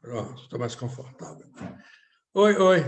Pronto, estou mais confortável. Oi, oi.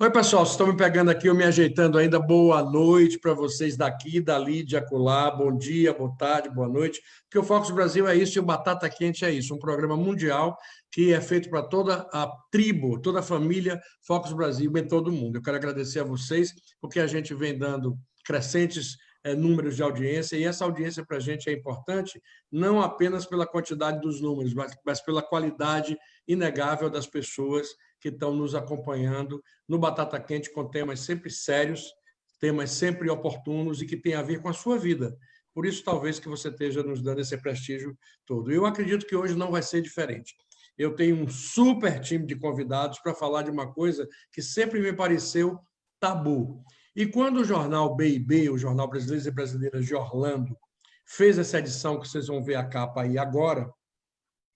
Oi, pessoal, vocês estão me pegando aqui, eu me ajeitando ainda. Boa noite para vocês daqui, dali, de acolá. Bom dia, boa tarde, boa noite. Porque o Focus Brasil é isso e o Batata Quente é isso. Um programa mundial que é feito para toda a tribo, toda a família Focus Brasil em todo o mundo. Eu quero agradecer a vocês, porque a gente vem dando crescentes números de audiência, e essa audiência para a gente é importante não apenas pela quantidade dos números, mas pela qualidade inegável das pessoas que estão nos acompanhando no Batata Quente com temas sempre sérios, temas sempre oportunos e que têm a ver com a sua vida. Por isso, talvez, que você esteja nos dando esse prestígio todo. Eu acredito que hoje não vai ser diferente. Eu tenho um super time de convidados para falar de uma coisa que sempre me pareceu tabu. E quando o jornal B&B, o Jornal Brasileiros e Brasileiras de Orlando, fez essa edição, que vocês vão ver a capa aí agora,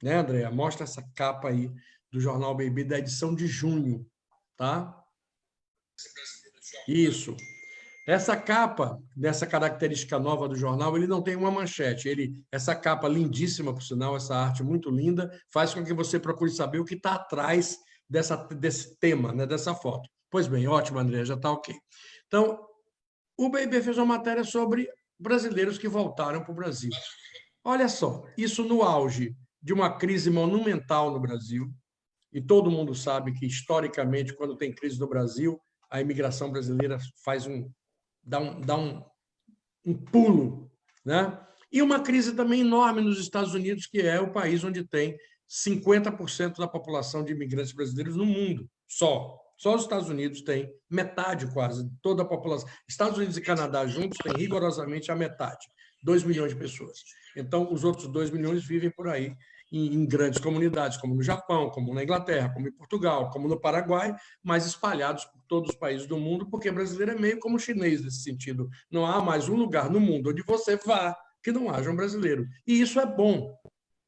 né, Andréa? Mostra essa capa aí do Jornal B&B da edição de junho, tá? Isso. Essa capa, dessa característica nova do jornal, ele não tem uma manchete. Essa capa lindíssima, por sinal, essa arte muito linda, faz com que você procure saber o que está atrás desse tema, né, dessa foto. Pois bem, ótimo, André, já está ok. Então, o B&B fez uma matéria sobre brasileiros que voltaram para o Brasil. Olha só, isso no auge de uma crise monumental no Brasil, e todo mundo sabe que, historicamente, quando tem crise no Brasil, a imigração brasileira dá um pulo, né? E uma crise também enorme nos Estados Unidos, que é o país onde tem 50% da população de imigrantes brasileiros no mundo, só. Só os Estados Unidos têm metade quase de toda a população. Estados Unidos e Canadá juntos têm rigorosamente a metade, 2 milhões de pessoas. Então, os outros 2 milhões vivem por aí em grandes comunidades, como no Japão, como na Inglaterra, como em Portugal, como no Paraguai, mas espalhados por todos os países do mundo, porque brasileiro é meio como chinês nesse sentido. Não há mais um lugar no mundo onde você vá que não haja um brasileiro. E isso é bom.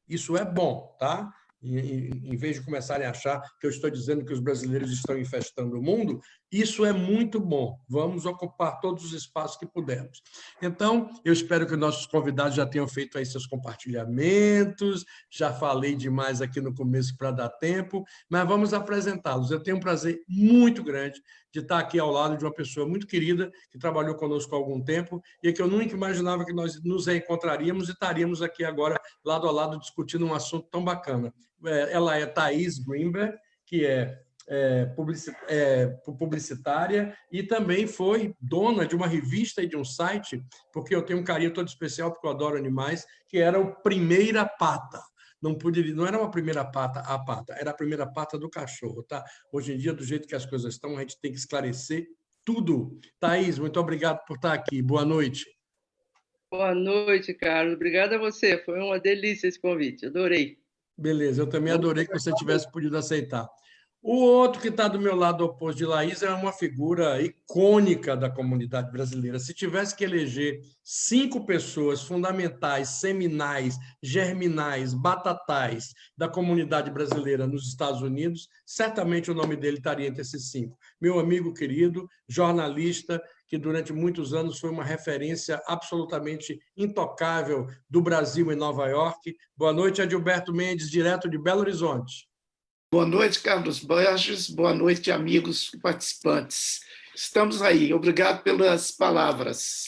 Isso é bom, tá? Em vez de começarem a achar que eu estou dizendo que os brasileiros estão infestando o mundo, isso é muito bom. Vamos ocupar todos os espaços que pudermos. Então, eu espero que nossos convidados já tenham feito aí seus compartilhamentos, já falei demais aqui no começo para dar tempo, mas vamos apresentá-los. Eu tenho um prazer muito grande de estar aqui ao lado de uma pessoa muito querida, que trabalhou conosco há algum tempo, e que eu nunca imaginava que nós nos reencontraríamos e estaríamos aqui agora, lado a lado, discutindo um assunto tão bacana. Ela é Thaís Greenberg, que é publicitária e também foi dona de uma revista e de um site, porque eu tenho um carinho todo especial, porque eu adoro animais, que era o Primeira Pata. Não era uma primeira pata, a pata, era a primeira pata do cachorro, tá? Hoje em dia, do jeito que as coisas estão, a gente tem que esclarecer tudo. Thaís, muito obrigado por estar aqui. Boa noite. Boa noite, Carlos. Obrigada a você. Foi uma delícia esse convite. Adorei. Beleza, eu também adorei que você tivesse podido aceitar. O outro que está do meu lado oposto de Laís é uma figura icônica da comunidade brasileira. Se tivesse que eleger 5 pessoas fundamentais, seminais, germinais, batatais da comunidade brasileira nos Estados Unidos, certamente o nome dele estaria entre esses 5. Meu amigo querido, jornalista, que durante muitos anos foi uma referência absolutamente intocável do Brasil em Nova York. Boa noite, Adilberto Mendes, direto de Belo Horizonte. Boa noite, Carlos Borges. Boa noite, amigos participantes. Estamos aí. Obrigado pelas palavras.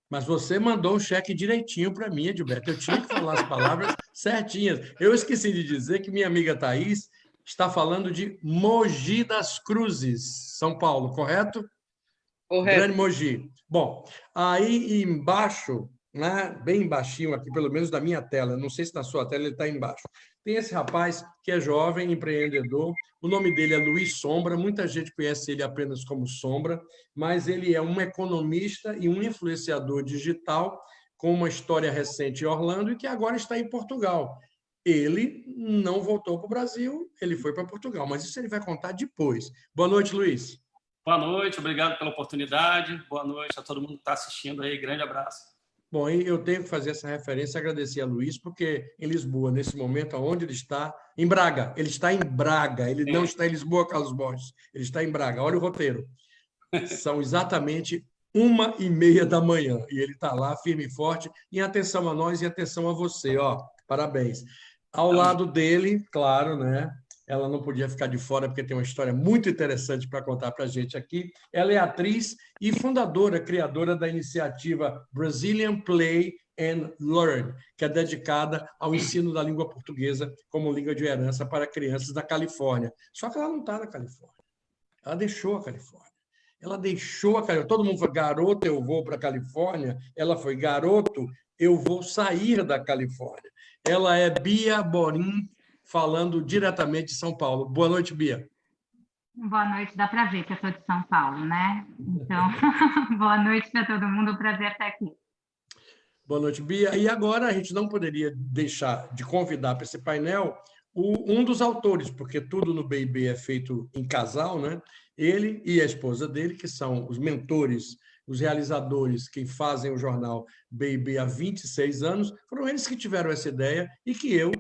Mas você mandou o cheque direitinho para mim, Edilberto. Eu tinha que falar as palavras certinhas. Eu esqueci de dizer que minha amiga Thaís está falando de Mogi das Cruzes, São Paulo, correto? Correto. Grande Mogi. Bom, aí embaixo, né, bem embaixinho aqui, pelo menos da minha tela, não sei se na sua tela ele está embaixo, tem esse rapaz que é jovem, empreendedor, o nome dele é Luiz Sombra, muita gente conhece ele apenas como Sombra, mas ele é um economista e um influenciador digital com uma história recente em Orlando e que agora está em Portugal. Ele não voltou para o Brasil, ele foi para Portugal, mas isso ele vai contar depois. Boa noite, Luiz. Boa noite, obrigado pela oportunidade. Boa noite a todo mundo que está assistindo aí. Grande abraço. Bom, eu tenho que fazer essa referência e agradecer a Luiz, porque em Lisboa, nesse momento, onde ele está, em Braga, ele está em Braga, ele não está em Lisboa, Carlos Borges, ele está em Braga. Olha o roteiro. São exatamente 1h30 da manhã, e ele está lá, firme e forte, em atenção a nós e atenção a você. Ó, parabéns. Ao lado dele, claro, né? ela não podia ficar de fora, porque tem uma história muito interessante para contar para a gente aqui. Ela é atriz e fundadora, criadora da iniciativa Brazilian Play and Learn, que é dedicada ao ensino da língua portuguesa como língua de herança para crianças da Califórnia. Só que ela não está na Califórnia. Ela deixou a Califórnia. Ela deixou a Califórnia. Todo mundo foi, garoto, eu vou para a Califórnia. Ela foi, garoto, eu vou sair da Califórnia. Ela é Bia Borim, falando diretamente de São Paulo. Boa noite, Bia. Boa noite, dá para ver que eu sou de São Paulo, né? Então, boa noite para todo mundo, um prazer estar aqui. Boa noite, Bia. E agora a gente não poderia deixar de convidar para esse painel um dos autores, porque tudo no B&B é feito em casal, né? Ele e a esposa dele, que são os mentores, os realizadores que fazem o jornal B&B há 26 anos, foram eles que tiveram essa ideia e que eu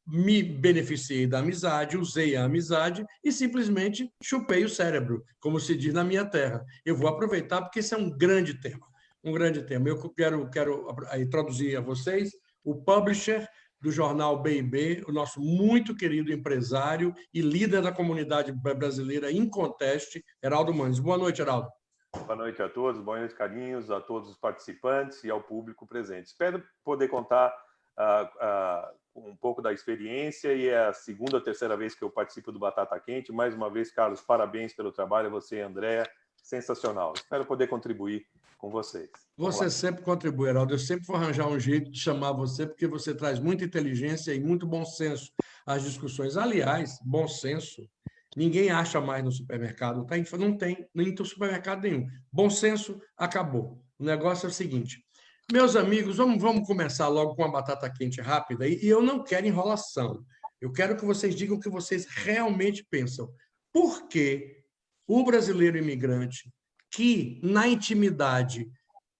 me beneficiei da amizade, usei a amizade e simplesmente chupei o cérebro, como se diz na minha terra. Eu vou aproveitar porque esse é um grande tema. Um grande tema. Eu quero introduzir a vocês o publisher do jornal B&B, o nosso muito querido empresário e líder da comunidade brasileira Inconteste, Heraldo Manes. Boa noite, Heraldo. Boa noite a todos, boa noite, carinhos, a todos os participantes e ao público presente. Espero poder contar um pouco da experiência, e é a segunda ou terceira vez que eu participo do Batata Quente. Mais uma vez, Carlos, parabéns pelo trabalho, você e Andréa, sensacional. Espero poder contribuir com vocês. Você sempre contribui, Heraldo. Eu sempre vou arranjar um jeito de chamar você, porque você traz muita inteligência e muito bom senso às discussões. Aliás, bom senso, ninguém acha mais no supermercado. Não tem, nem no supermercado nenhum. Bom senso, acabou. O negócio é o seguinte. Meus amigos, vamos começar logo com uma batata quente rápida. E eu não quero enrolação. Eu quero que vocês digam o que vocês realmente pensam. Por que o brasileiro imigrante, que na intimidade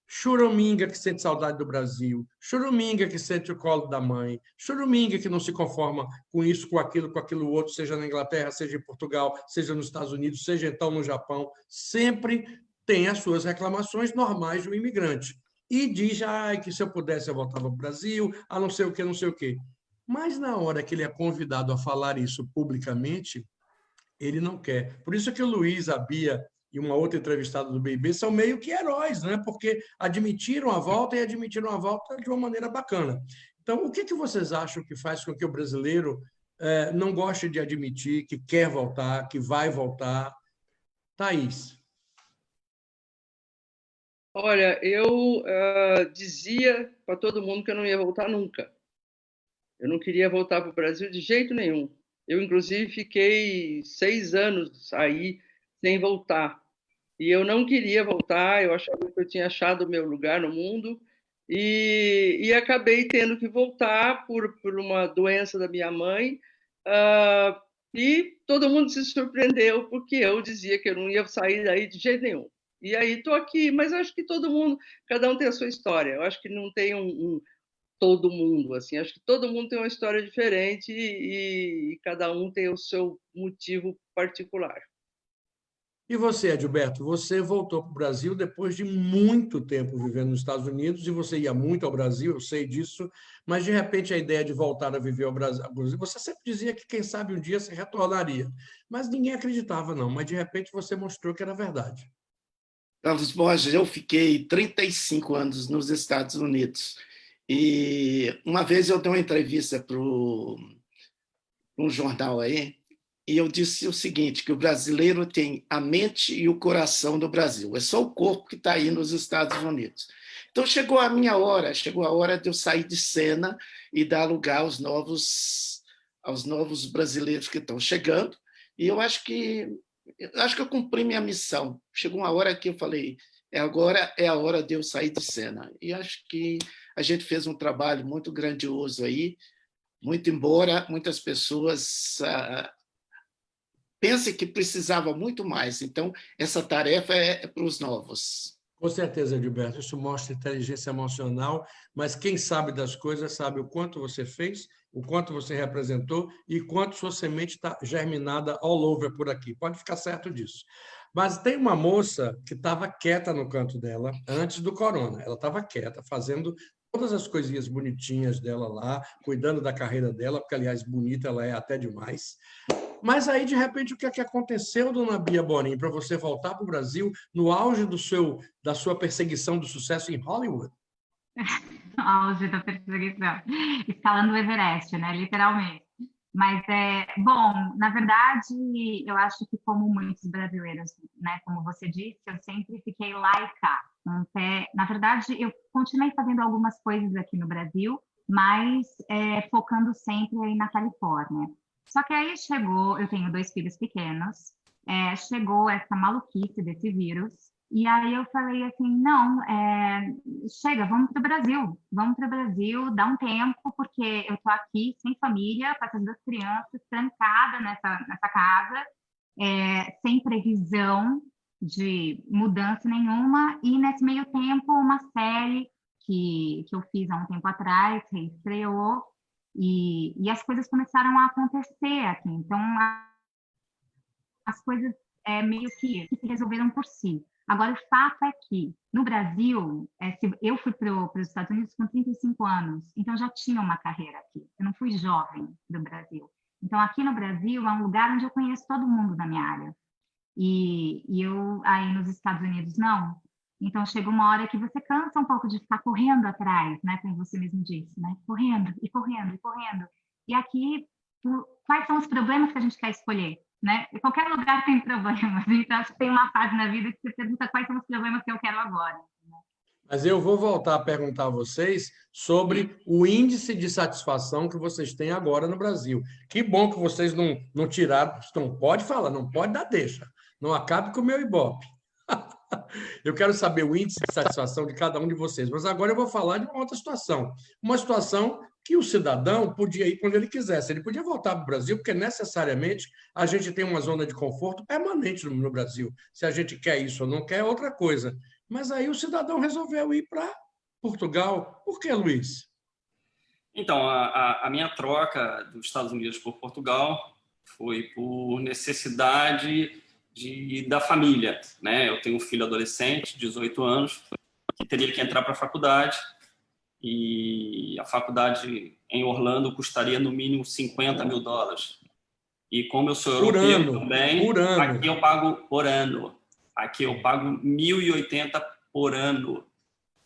choraminga que sente saudade do Brasil, choraminga que sente o colo da mãe, choraminga que não se conforma com isso, com aquilo outro, seja na Inglaterra, seja em Portugal, seja nos Estados Unidos, seja então no Japão, sempre tem as suas reclamações normais do imigrante. E diz que se eu pudesse eu voltava para o Brasil, a não sei o que, não sei o quê. Mas na hora que ele é convidado a falar isso publicamente, ele não quer. Por isso que o Luiz, a Bia e uma outra entrevistada do B&B são meio que heróis, né? Porque admitiram a volta e admitiram a volta de uma maneira bacana. Então, o que vocês acham que faz com que o brasileiro não goste de admitir que quer voltar, que vai voltar? Thaís. Olha, eu dizia para todo mundo que eu não ia voltar nunca. Eu não queria voltar para o Brasil de jeito nenhum. Eu, inclusive, fiquei 6 anos aí sem voltar. E eu não queria voltar, eu achava que eu tinha achado o meu lugar no mundo e acabei tendo que voltar por uma doença da minha mãe. E todo mundo se surpreendeu porque eu dizia que eu não ia sair daí de jeito nenhum. E aí estou aqui, mas acho que todo mundo, cada um tem a sua história. Eu acho que não tem todo mundo, assim. Acho que todo mundo tem uma história diferente e cada um tem o seu motivo particular. E você, Edilberto, você voltou para o Brasil depois de muito tempo vivendo nos Estados Unidos, e você ia muito ao Brasil, eu sei disso, mas de repente a ideia de voltar a viver ao Brasil, você sempre dizia que quem sabe um dia você retornaria, mas ninguém acreditava não, mas de repente você mostrou que era verdade. Carlos Borges, eu fiquei 35 anos nos Estados Unidos, e uma vez eu dei uma entrevista para um jornal aí, e eu disse o seguinte, que o brasileiro tem a mente e o coração do Brasil. É só o corpo que está aí nos Estados Unidos. Então, chegou a hora de eu sair de cena e dar lugar aos novos brasileiros que estão chegando. E eu acho que eu cumpri minha missão. Chegou uma hora que eu falei, agora é a hora de eu sair de cena. E acho que a gente fez um trabalho muito grandioso aí, muito embora muitas pessoas pensem que precisava muito mais. Então, essa tarefa é para os novos. Com certeza, Edilberto. Isso mostra inteligência emocional, mas quem sabe das coisas sabe o quanto você fez, o quanto você representou e quanto sua semente está germinada all over por aqui. Pode ficar certo disso. Mas tem uma moça que estava quieta no canto dela antes do corona. Ela estava quieta, fazendo todas as coisinhas bonitinhas dela lá, cuidando da carreira dela, porque, aliás, bonita ela é até demais. Mas aí, de repente, o que é que aconteceu, dona Bia Bonin, para você voltar para o Brasil no auge da sua perseguição do sucesso em Hollywood? Auge da perseguição. Escalando o Everest, né? Literalmente. Mas bom, na verdade, eu acho que como muitos brasileiros, né, como você disse, eu sempre fiquei lá e cá. Na verdade, eu continuei fazendo algumas coisas aqui no Brasil, mas focando sempre aí na Califórnia. Só que aí chegou, eu tenho 2 filhos pequenos, chegou essa maluquice desse vírus, e aí eu falei assim, não, chega, vamos para o Brasil, dá um tempo, porque eu estou aqui sem família, com essas 2 crianças, trancada nessa casa, sem previsão de mudança nenhuma, e nesse meio tempo uma série que eu fiz há um tempo atrás, reestreou, e as coisas começaram a acontecer aqui, então as coisas meio que se resolveram por si. Agora, o fato é que, no Brasil, eu fui para os Estados Unidos com 35 anos, então já tinha uma carreira aqui. Eu não fui jovem do Brasil. Então, aqui no Brasil, é um lugar onde eu conheço todo mundo da minha área. E eu, aí nos Estados Unidos, não. Então, chega uma hora que você cansa um pouco de ficar correndo atrás, né? Como você mesmo disse, né? Correndo, e correndo, e correndo. E aqui, quais são os problemas que a gente quer escolher? Né? Em qualquer lugar tem problemas, então acho que tem uma fase na vida que você pergunta quais são os problemas que eu quero agora. Né? Mas eu vou voltar a perguntar a vocês sobre o índice de satisfação que vocês têm agora no Brasil. Que bom que vocês não tiraram, não pode falar, não pode dar deixa, não acabe com o meu Ibope. Eu quero saber o índice de satisfação de cada um de vocês, mas agora eu vou falar de uma outra situação. Uma situação que o cidadão podia ir quando ele quisesse. Ele podia voltar para o Brasil, porque necessariamente a gente tem uma zona de conforto permanente no Brasil. Se a gente quer isso ou não quer, é outra coisa. Mas aí o cidadão resolveu ir para Portugal. Por que, Luiz? Então, a minha troca dos Estados Unidos por Portugal foi por necessidade da família, né? Eu tenho um filho adolescente, 18 anos, que teria que entrar para a faculdade, e a faculdade em Orlando custaria no mínimo $50 mil. E como eu sou europeu também, aqui eu pago por ano. Aqui eu pago 1.080 por ano,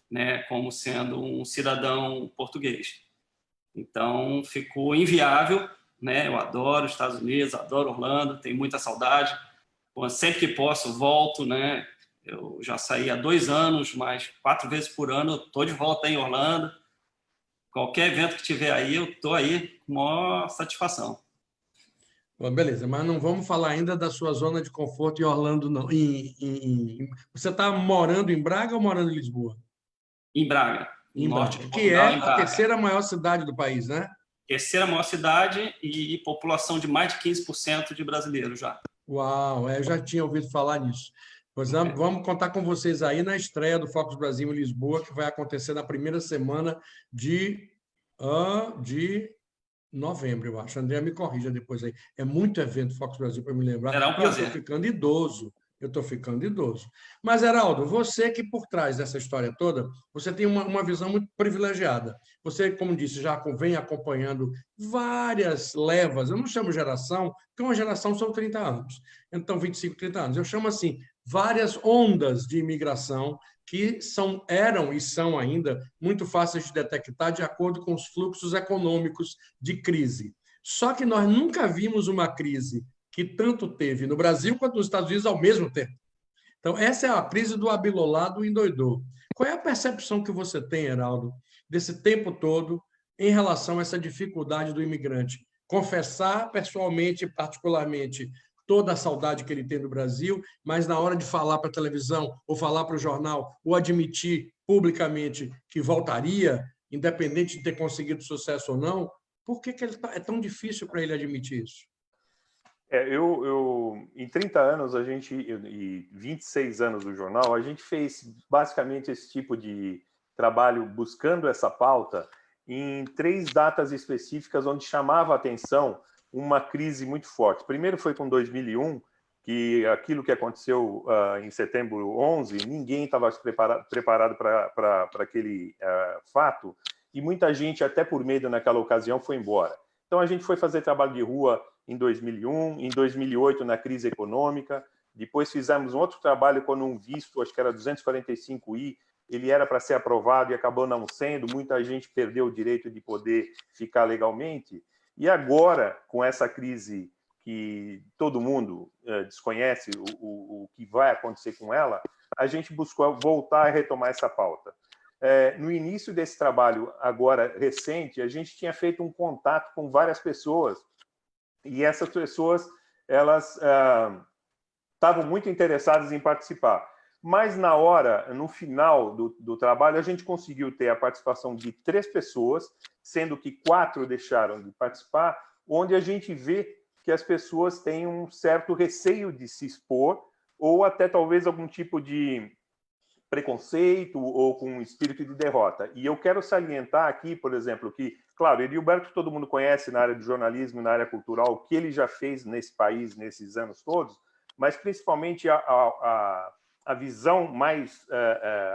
né? Como sendo um cidadão português. Então ficou inviável, né? Eu adoro os Estados Unidos, adoro Orlando, tenho muita saudade. Sempre que posso, volto, né? Eu já saí há 2 anos, mas 4 vezes por ano eu estou de volta em Orlando. Qualquer evento que tiver aí, eu estou aí com maior satisfação. Bom, beleza, mas não vamos falar ainda da sua zona de conforto em Orlando, não. Você está morando em Braga ou morando em Lisboa? Em Braga, em norte Braga, de que Portugal, é a terceira maior cidade do país, né? Terceira maior cidade e população de mais de 15% de brasileiros já. Uau, eu já tinha ouvido falar nisso. Pois vamos contar com vocês aí na estreia do Focus Brasil em Lisboa, que vai acontecer na primeira semana de novembro, eu acho. André, me corrija depois aí. É muito evento Focus Brasil para me lembrar. Será um prazer. Eu estou ficando idoso. Mas, Heraldo, você que por trás dessa história toda, você tem uma visão muito privilegiada. Você, como disse, já vem acompanhando várias levas. Eu não chamo geração, porque uma geração são 30 anos. Então, 25, 30 anos. Eu chamo assim, várias ondas de imigração que eram e são ainda muito fáceis de detectar de acordo com os fluxos econômicos de crise. Só que nós nunca vimos uma crise que tanto teve no Brasil quanto nos Estados Unidos ao mesmo tempo. Então, essa é a crise do abilolado endoidou. Qual é a percepção que você tem, Heraldo, desse tempo todo em relação a essa dificuldade do imigrante? Confessar pessoalmente, particularmente, toda a saudade que ele tem do Brasil, mas na hora de falar para a televisão, ou falar para o jornal, ou admitir publicamente que voltaria, independente de ter conseguido sucesso ou não, por que é tão difícil para ele admitir isso? Em 30 anos e 26 anos do jornal, a gente fez basicamente esse tipo de trabalho buscando essa pauta em 3 datas específicas onde chamava a atenção uma crise muito forte. Primeiro foi com 2001, que aquilo que aconteceu em setembro 11, ninguém estava preparado para aquele fato, e muita gente, até por medo naquela ocasião, foi embora. Então, a gente foi fazer trabalho de rua em 2001, em 2008, na crise econômica. Depois fizemos um outro trabalho quando um visto, acho que era 245I, ele era para ser aprovado e acabou não sendo. Muita gente perdeu o direito de poder ficar legalmente. E agora, com essa crise que todo mundo desconhece o que vai acontecer com ela, a gente buscou voltar a retomar essa pauta. No início desse trabalho, agora recente, a gente tinha feito um contato com várias pessoas, e essas pessoas elas estavam muito interessadas em participar. Mas na hora, no final do trabalho, a gente conseguiu ter a participação de 3 pessoas, sendo que 4 deixaram de participar, onde a gente vê que as pessoas têm um certo receio de se expor, ou até talvez algum tipo de preconceito ou com um espírito de derrota. E eu quero salientar aqui, por exemplo, que, claro, Edilberto todo mundo conhece na área de jornalismo, na área cultural, o que ele já fez nesse país, nesses anos todos, mas principalmente a visão mais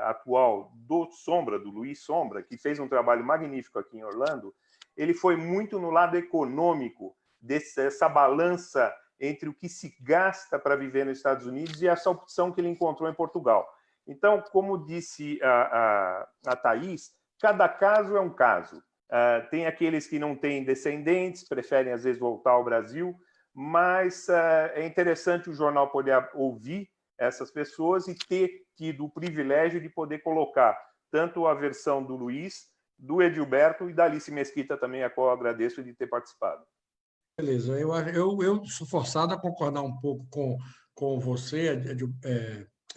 atual do Sombra, do Luiz Sombra, que fez um trabalho magnífico aqui em Orlando, ele foi muito no lado econômico, dessa balança entre o que se gasta para viver nos Estados Unidos e essa opção que ele encontrou em Portugal. Então, como disse a Thaís, cada caso é um caso. Tem aqueles que não têm descendentes, preferem, às vezes, voltar ao Brasil, mas é interessante o jornal poder ouvir essas pessoas e ter tido o privilégio de poder colocar tanto a versão do Luiz, do Edilberto e da Alice Mesquita também, a qual eu agradeço de ter participado. Beleza, eu sou forçado a concordar um pouco com você,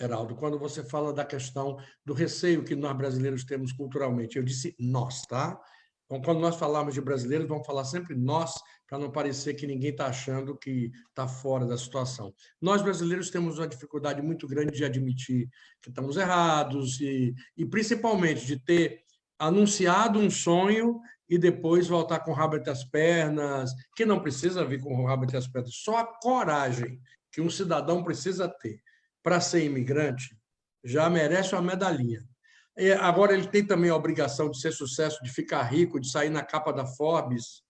Heraldo, quando você fala da questão do receio que nós brasileiros temos culturalmente. Eu disse nós, tá? Então, quando nós falamos de brasileiros, vamos falar sempre nós, para não parecer que ninguém está achando que está fora da situação. Nós, brasileiros, temos uma dificuldade muito grande de admitir que estamos errados e principalmente, de ter anunciado um sonho e depois voltar com o rabo entre as pernas, que não precisa vir com o rabo entre as pernas, só a coragem que um cidadão precisa ter para ser imigrante já merece uma medalhinha. Agora, ele tem também a obrigação de ser sucesso, de ficar rico, de sair na capa da Forbes?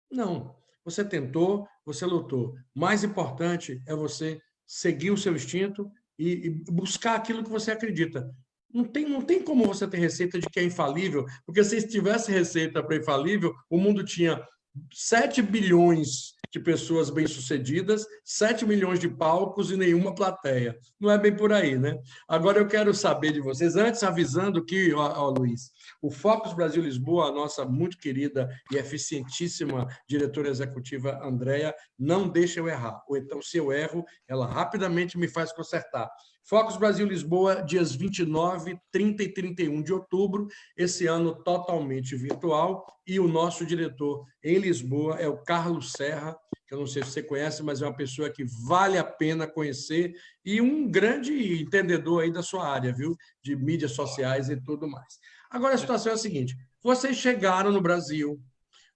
Não. Você tentou, você lutou. Mais importante é você seguir o seu instinto e buscar aquilo que você acredita. Não tem como você ter receita de que é infalível, porque se tivesse receita para infalível, o mundo tinha 7 bilhões de pessoas bem-sucedidas, 7 milhões de palcos e nenhuma plateia. Não é bem por aí, né? Agora eu quero saber de vocês, antes avisando que, Luiz, o Focus Brasil Lisboa, a nossa muito querida e eficientíssima diretora executiva Andréa, não deixa eu errar. Ou então, se eu erro, ela rapidamente me faz consertar. Focus Brasil Lisboa, dias 29, 30 e 31 de outubro, esse ano totalmente virtual, e o nosso diretor em Lisboa é o Carlos Serra, que eu não sei se você conhece, mas é uma pessoa que vale a pena conhecer e um grande entendedor aí da sua área, viu? De mídias sociais e tudo mais. Agora, a situação é a seguinte, vocês chegaram no Brasil,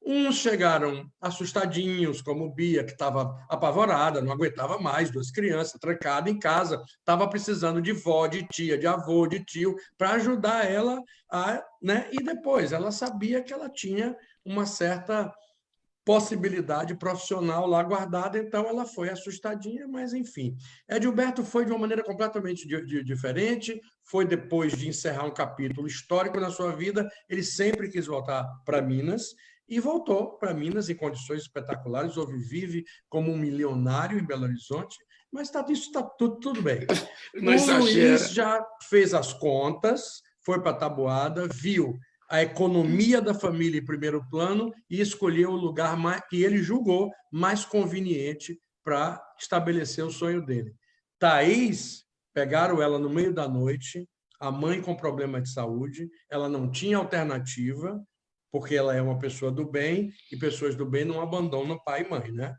uns chegaram assustadinhos, como Bia, que estava apavorada, não aguentava mais, 2 crianças, trancada em casa, estava precisando de vó, de tia, de avô, de tio, para ajudar ela, né? E depois ela sabia que ela tinha uma certa possibilidade profissional lá guardada, então ela foi assustadinha, mas enfim. Edilberto foi de uma maneira completamente diferente, foi depois de encerrar um capítulo histórico na sua vida, ele sempre quis voltar para Minas, e voltou para Minas em condições espetaculares, hoje vive como um milionário em Belo Horizonte, mas isso está tudo bem. O Luiz já fez as contas, foi para a tabuada, viu a economia da família em primeiro plano e escolheu o lugar que ele julgou mais conveniente para estabelecer o sonho dele. Thaís, pegaram ela no meio da noite, a mãe com problema de saúde, ela não tinha alternativa, porque ela é uma pessoa do bem, e pessoas do bem não abandonam pai e mãe, né?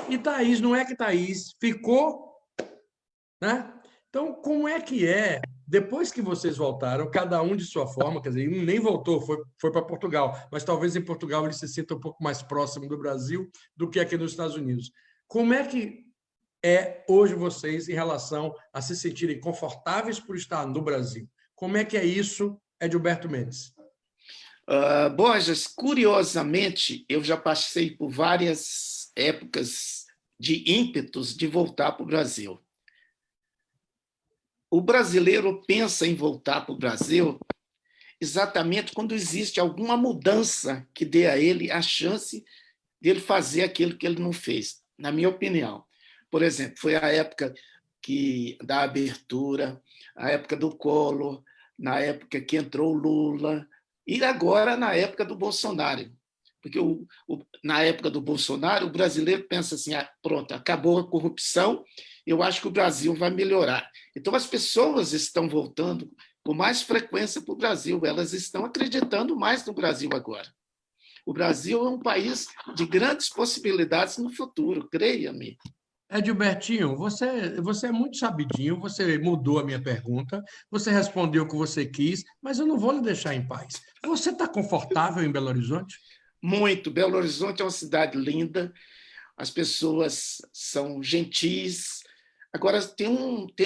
E Thaís, não é que Thaís ficou, né? Então, como é que é, depois que vocês voltaram, cada um de sua forma, quer dizer, um nem voltou, foi para Portugal, mas talvez em Portugal ele se sinta um pouco mais próximo do Brasil do que aqui nos Estados Unidos. Como é que é hoje vocês em relação a se sentirem confortáveis por estar no Brasil? Como é que é isso, Edilberto Mendes? Borges, curiosamente, eu já passei por várias épocas de ímpetos de voltar para o Brasil. O brasileiro pensa em voltar para o Brasil exatamente quando existe alguma mudança que dê a ele a chance de ele fazer aquilo que ele não fez, na minha opinião. Por exemplo, foi a época da abertura, a época do Collor, na época que entrou o Lula, e agora na época do Bolsonaro. Porque na época do Bolsonaro, o brasileiro pensa assim, pronto, acabou a corrupção, eu acho que o Brasil vai melhorar. Então, as pessoas estão voltando com mais frequência para o Brasil, elas estão acreditando mais no Brasil agora. O Brasil é um país de grandes possibilidades no futuro, creia-me. Edilbertinho, você é muito sabidinho, você mudou a minha pergunta, você respondeu o que você quis, mas eu não vou lhe deixar em paz. Você está confortável em Belo Horizonte? Muito. Belo Horizonte é uma cidade linda, as pessoas são gentis. Agora, tem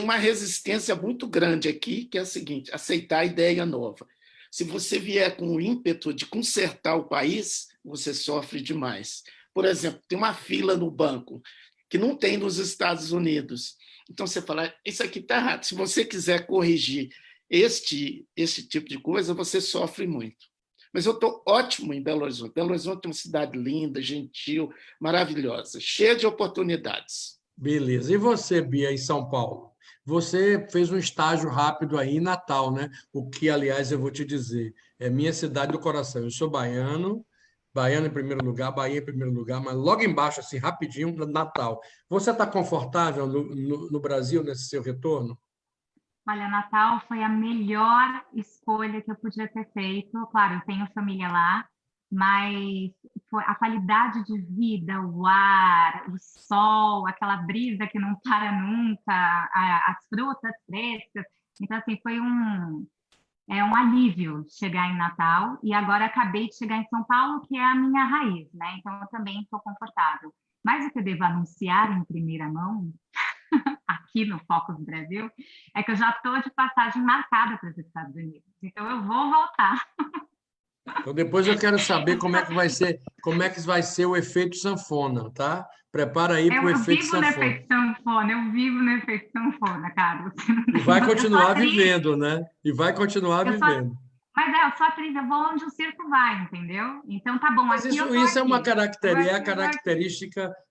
uma resistência muito grande aqui, que é a seguinte: aceitar a ideia nova. Se você vier com o ímpeto de consertar o país, você sofre demais. Por exemplo, tem uma fila no banco que não tem nos Estados Unidos. Então, você fala, isso aqui está errado. Se você quiser corrigir este tipo de coisa, você sofre muito. Mas eu estou ótimo em Belo Horizonte. Belo Horizonte é uma cidade linda, gentil, maravilhosa, cheia de oportunidades. Beleza. E você, Bia, em São Paulo? Você fez um estágio rápido aí em Natal, né? O que, aliás, eu vou te dizer, é minha cidade do coração. Eu sou baiano, baiano em primeiro lugar, Bahia em primeiro lugar, mas logo embaixo, assim, rapidinho, Natal. Você está confortável no Brasil nesse seu retorno? Olha, Natal foi a melhor escolha que eu podia ter feito. Claro, eu tenho família lá, mas a qualidade de vida, o ar, o sol, aquela brisa que não para nunca, as frutas frescas. Então, assim, foi um alívio chegar em Natal. E agora acabei de chegar em São Paulo, que é a minha raiz, né? Então, eu também estou confortável. Mas o que eu devo anunciar em primeira mão aqui no Focus Brasil, é que eu já estou de passagem marcada para os Estados Unidos. Então, eu vou voltar. Então, depois eu quero saber como é que vai ser o efeito sanfona, tá? Prepara aí para o Eu efeito vivo no sanfona. efeito sanfona, eu vivo no efeito sanfona, Carlos. E vai Eu sou continuar atriz, vivendo, né? E vai continuar eu sou, vivendo. mas eu sou atriz, eu vou onde o circo vai, entendeu? Então, tá bom, Mas aqui eu tô isso é uma aqui. Agora aqui eu tô aqui.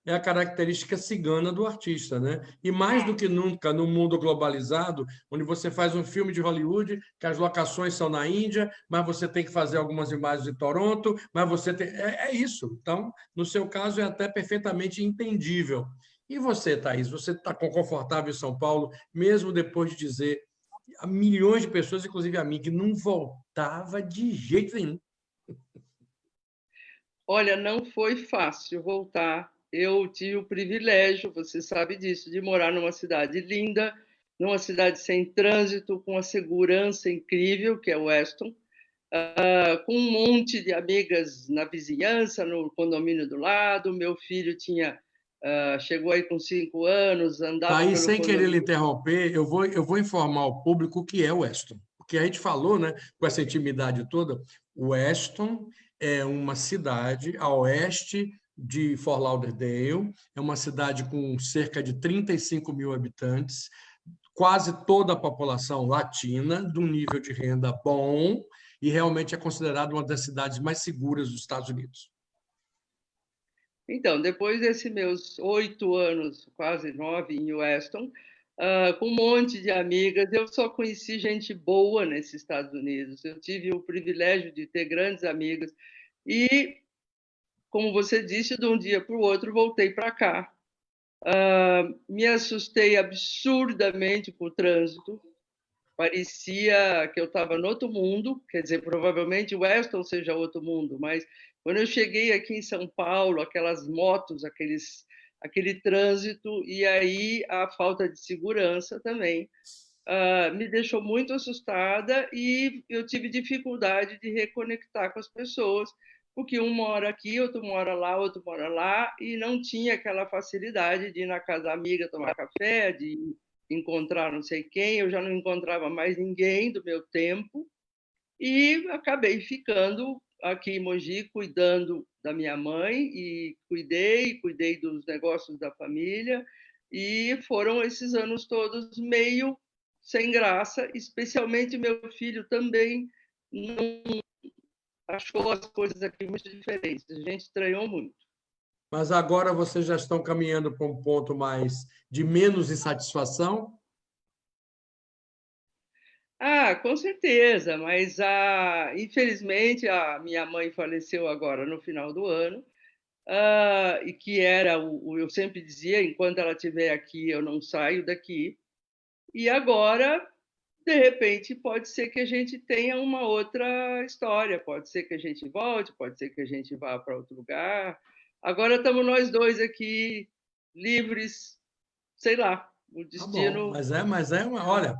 é a característica cigana do artista, né? E mais do É. que nunca no mundo globalizado, onde você faz um filme de Hollywood, que as locações são na Índia, mas você tem que fazer algumas imagens de Toronto, mas você tem... é isso. Então, no seu caso, é até perfeitamente entendível. E você, Thaís, você está confortável em São Paulo, mesmo depois de dizer a milhões de pessoas, inclusive a mim, que não voltava de jeito nenhum. Olha, não foi fácil voltar. Eu tive o privilégio, você sabe disso, de morar numa cidade linda, numa cidade sem trânsito, com uma segurança incrível, que é Weston, com um monte de amigas na vizinhança, no condomínio do lado. Meu filho chegou aí com 5 anos, andava Aí, pelo sem querer lhe condomínio. interromper, eu vou informar ao público o que é o Weston. Porque a gente falou, né, com essa intimidade toda, o Weston é uma cidade a oeste de Fort Lauderdale, é uma cidade com cerca de 35 mil habitantes, quase toda a população latina, de um nível de renda bom, e realmente é considerada uma das cidades mais seguras dos Estados Unidos. Então, depois desses meus 8 anos, quase 9, em Weston, com um monte de amigas, eu só conheci gente boa nesses Estados Unidos. Eu tive o privilégio de ter grandes amigas e, como você disse, de um dia para o outro voltei para cá. Me assustei absurdamente com o trânsito. Parecia que eu estava no outro mundo, quer dizer, provavelmente Weston seja outro mundo, mas quando eu cheguei aqui em São Paulo, aquelas motos, aquele trânsito, e aí a falta de segurança também, me deixou muito assustada e eu tive dificuldade de reconectar com as pessoas, porque um mora aqui, outro mora lá, e não tinha aquela facilidade de ir na casa da amiga tomar café, de encontrar não sei quem. Eu já não encontrava mais ninguém do meu tempo, e acabei ficando aqui em Mogi, cuidando da minha mãe, e cuidei dos negócios da família, e foram esses anos todos meio sem graça, especialmente meu filho também não achou as coisas aqui muito diferentes, a gente estranhou muito. Mas agora vocês já estão caminhando para um ponto mais de menos insatisfação? Ah, com certeza, mas infelizmente a minha mãe faleceu agora no final do ano, e que era eu sempre dizia, enquanto ela estiver aqui, eu não saio daqui. E agora, de repente, pode ser que a gente tenha uma outra história, pode ser que a gente volte, pode ser que a gente vá para outro lugar. Agora estamos nós dois aqui, livres, sei lá, o Tá bom, destino. mas é uma. Olha,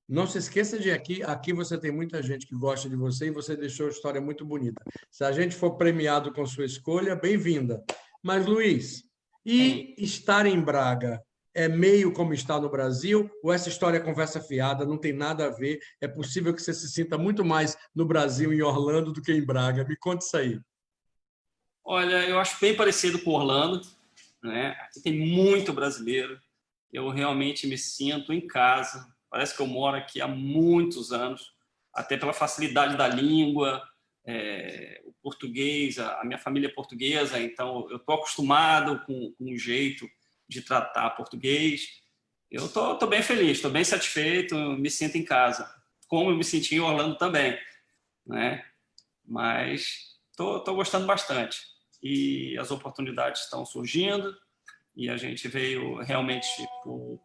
não se esqueça de aqui você tem muita gente que gosta de você e você deixou uma história muito bonita. Se a gente for premiado com sua escolha, bem-vinda. Mas, Luiz, e estar em Braga é meio como estar no Brasil? Ou essa história é conversa fiada, não tem nada a ver? É possível que você se sinta muito mais no Brasil, em Orlando, do que em Braga? Me conte isso aí. Olha, eu acho bem parecido com Orlando, né? Aqui tem muito brasileiro. Eu realmente me sinto em casa. Parece que eu moro aqui há muitos anos, até pela facilidade da língua, o português, a minha família é portuguesa, então eu estou acostumado com o jeito de tratar português. Eu estou bem feliz, estou bem satisfeito, me sinto em casa, como eu me senti em Orlando também, né? Mas estou gostando bastante. E as oportunidades estão surgindo, e a gente veio realmente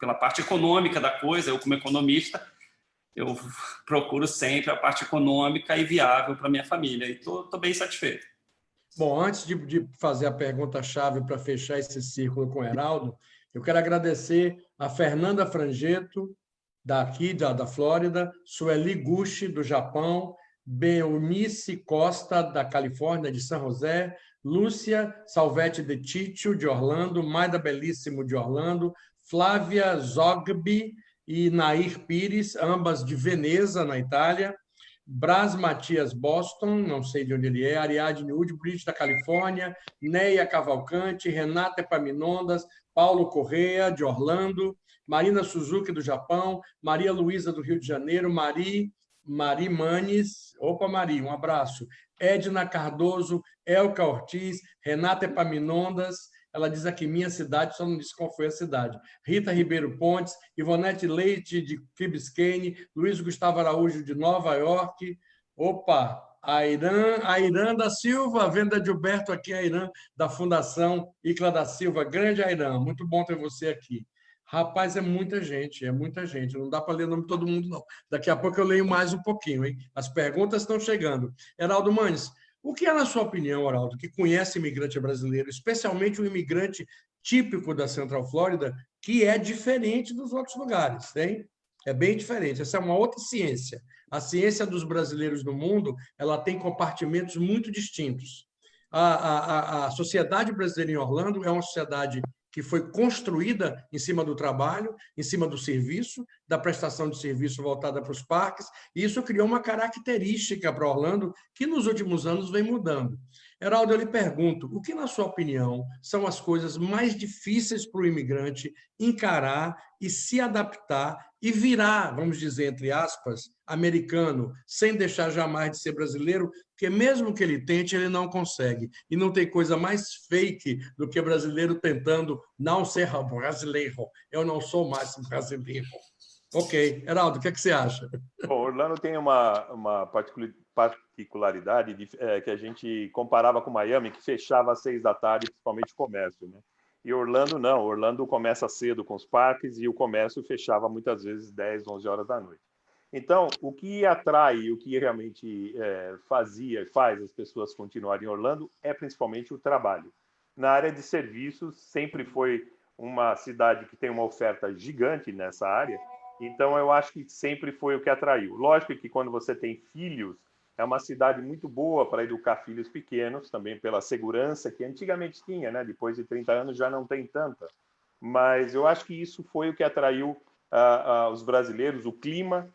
pela parte econômica da coisa. Eu, como economista, eu procuro sempre a parte econômica e viável para minha família, e estou bem satisfeito. Bom, antes de fazer a pergunta-chave para fechar esse círculo com o Heraldo, eu quero agradecer a Fernanda Frangetto, daqui da Flórida, Sueli Gushi, do Japão, Beunice Costa, da Califórnia, de San José, Lúcia Salvetti de Tito, de Orlando, Maida Belíssimo, de Orlando, Flávia Zogby e Nair Pires, ambas de Veneza, na Itália, Brás Matias Boston, não sei de onde ele é, Ariadne Woodbridge, da Califórnia, Neia Cavalcante, Renata Epaminondas, Paulo Correa, de Orlando, Marina Suzuki, do Japão, Maria Luísa, do Rio de Janeiro, Mari Manes, opa, Mari, um abraço, Edna Cardoso, Elka Ortiz, Renata Epaminondas, ela diz aqui, minha cidade, só não disse qual foi a cidade. Rita Ribeiro Pontes, Ivonete Leite, de Key Biscayne, Luiz Gustavo Araújo, de Nova York. Opa, Airan da Silva, venda de Gilberto aqui, Airan, da Fundação Icla da Silva. Grande Airan, muito bom ter você aqui. Rapaz, é muita gente, não dá para ler o nome de todo mundo, não. Daqui a pouco eu leio mais um pouquinho, hein? As perguntas estão chegando. Heraldo Manes, o que é, na sua opinião, Heraldo, que conhece imigrante brasileiro, especialmente o imigrante típico da Central Flórida, que é diferente dos outros lugares, hein? É bem diferente. Essa é uma outra ciência. A ciência dos brasileiros no mundo, ela tem compartimentos muito distintos. A sociedade brasileira em Orlando é uma sociedade que foi construída em cima do trabalho, em cima do serviço, da prestação de serviço voltada para os parques, e isso criou uma característica para Orlando que nos últimos anos vem mudando. Heraldo, eu lhe pergunto, o que, na sua opinião, são as coisas mais difíceis para o imigrante encarar e se adaptar e virar, vamos dizer, entre aspas, americano, sem deixar jamais de ser brasileiro, porque mesmo que ele tente, ele não consegue. E não tem coisa mais fake do que brasileiro tentando não ser brasileiro. Eu não sou mais brasileiro. Ok. Heraldo, o que você acha? Bom, Orlando tem uma particularidade que a gente comparava com Miami, que fechava às 6 da tarde, principalmente o comércio, né? E Orlando não. Orlando começa cedo com os parques e o comércio fechava muitas vezes 10, 11 horas da noite. Então, o que atrai, o que realmente faz as pessoas continuarem em Orlando é principalmente o trabalho. Na área de serviços, sempre foi uma cidade que tem uma oferta gigante nessa área, então eu acho que sempre foi o que atraiu. Lógico que quando você tem filhos, é uma cidade muito boa para educar filhos pequenos, também pela segurança que antigamente tinha, né? Depois de 30 anos já não tem tanta. Mas eu acho que isso foi o que atraiu os brasileiros, o clima.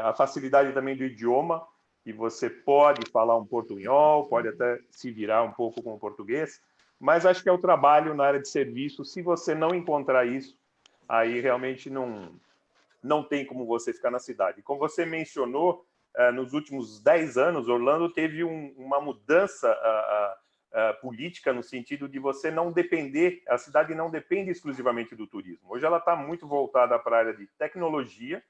a facilidade também do idioma, que você pode falar um portunhol, pode até se virar um pouco com o português, mas acho que é o trabalho na área de serviço. Se você não encontrar isso, aí realmente não tem como você ficar na cidade. Como você mencionou, nos últimos 10 anos, Orlando teve uma mudança política no sentido de você não depender, a cidade não depende exclusivamente do turismo. Hoje ela está muito voltada para a área de tecnologia,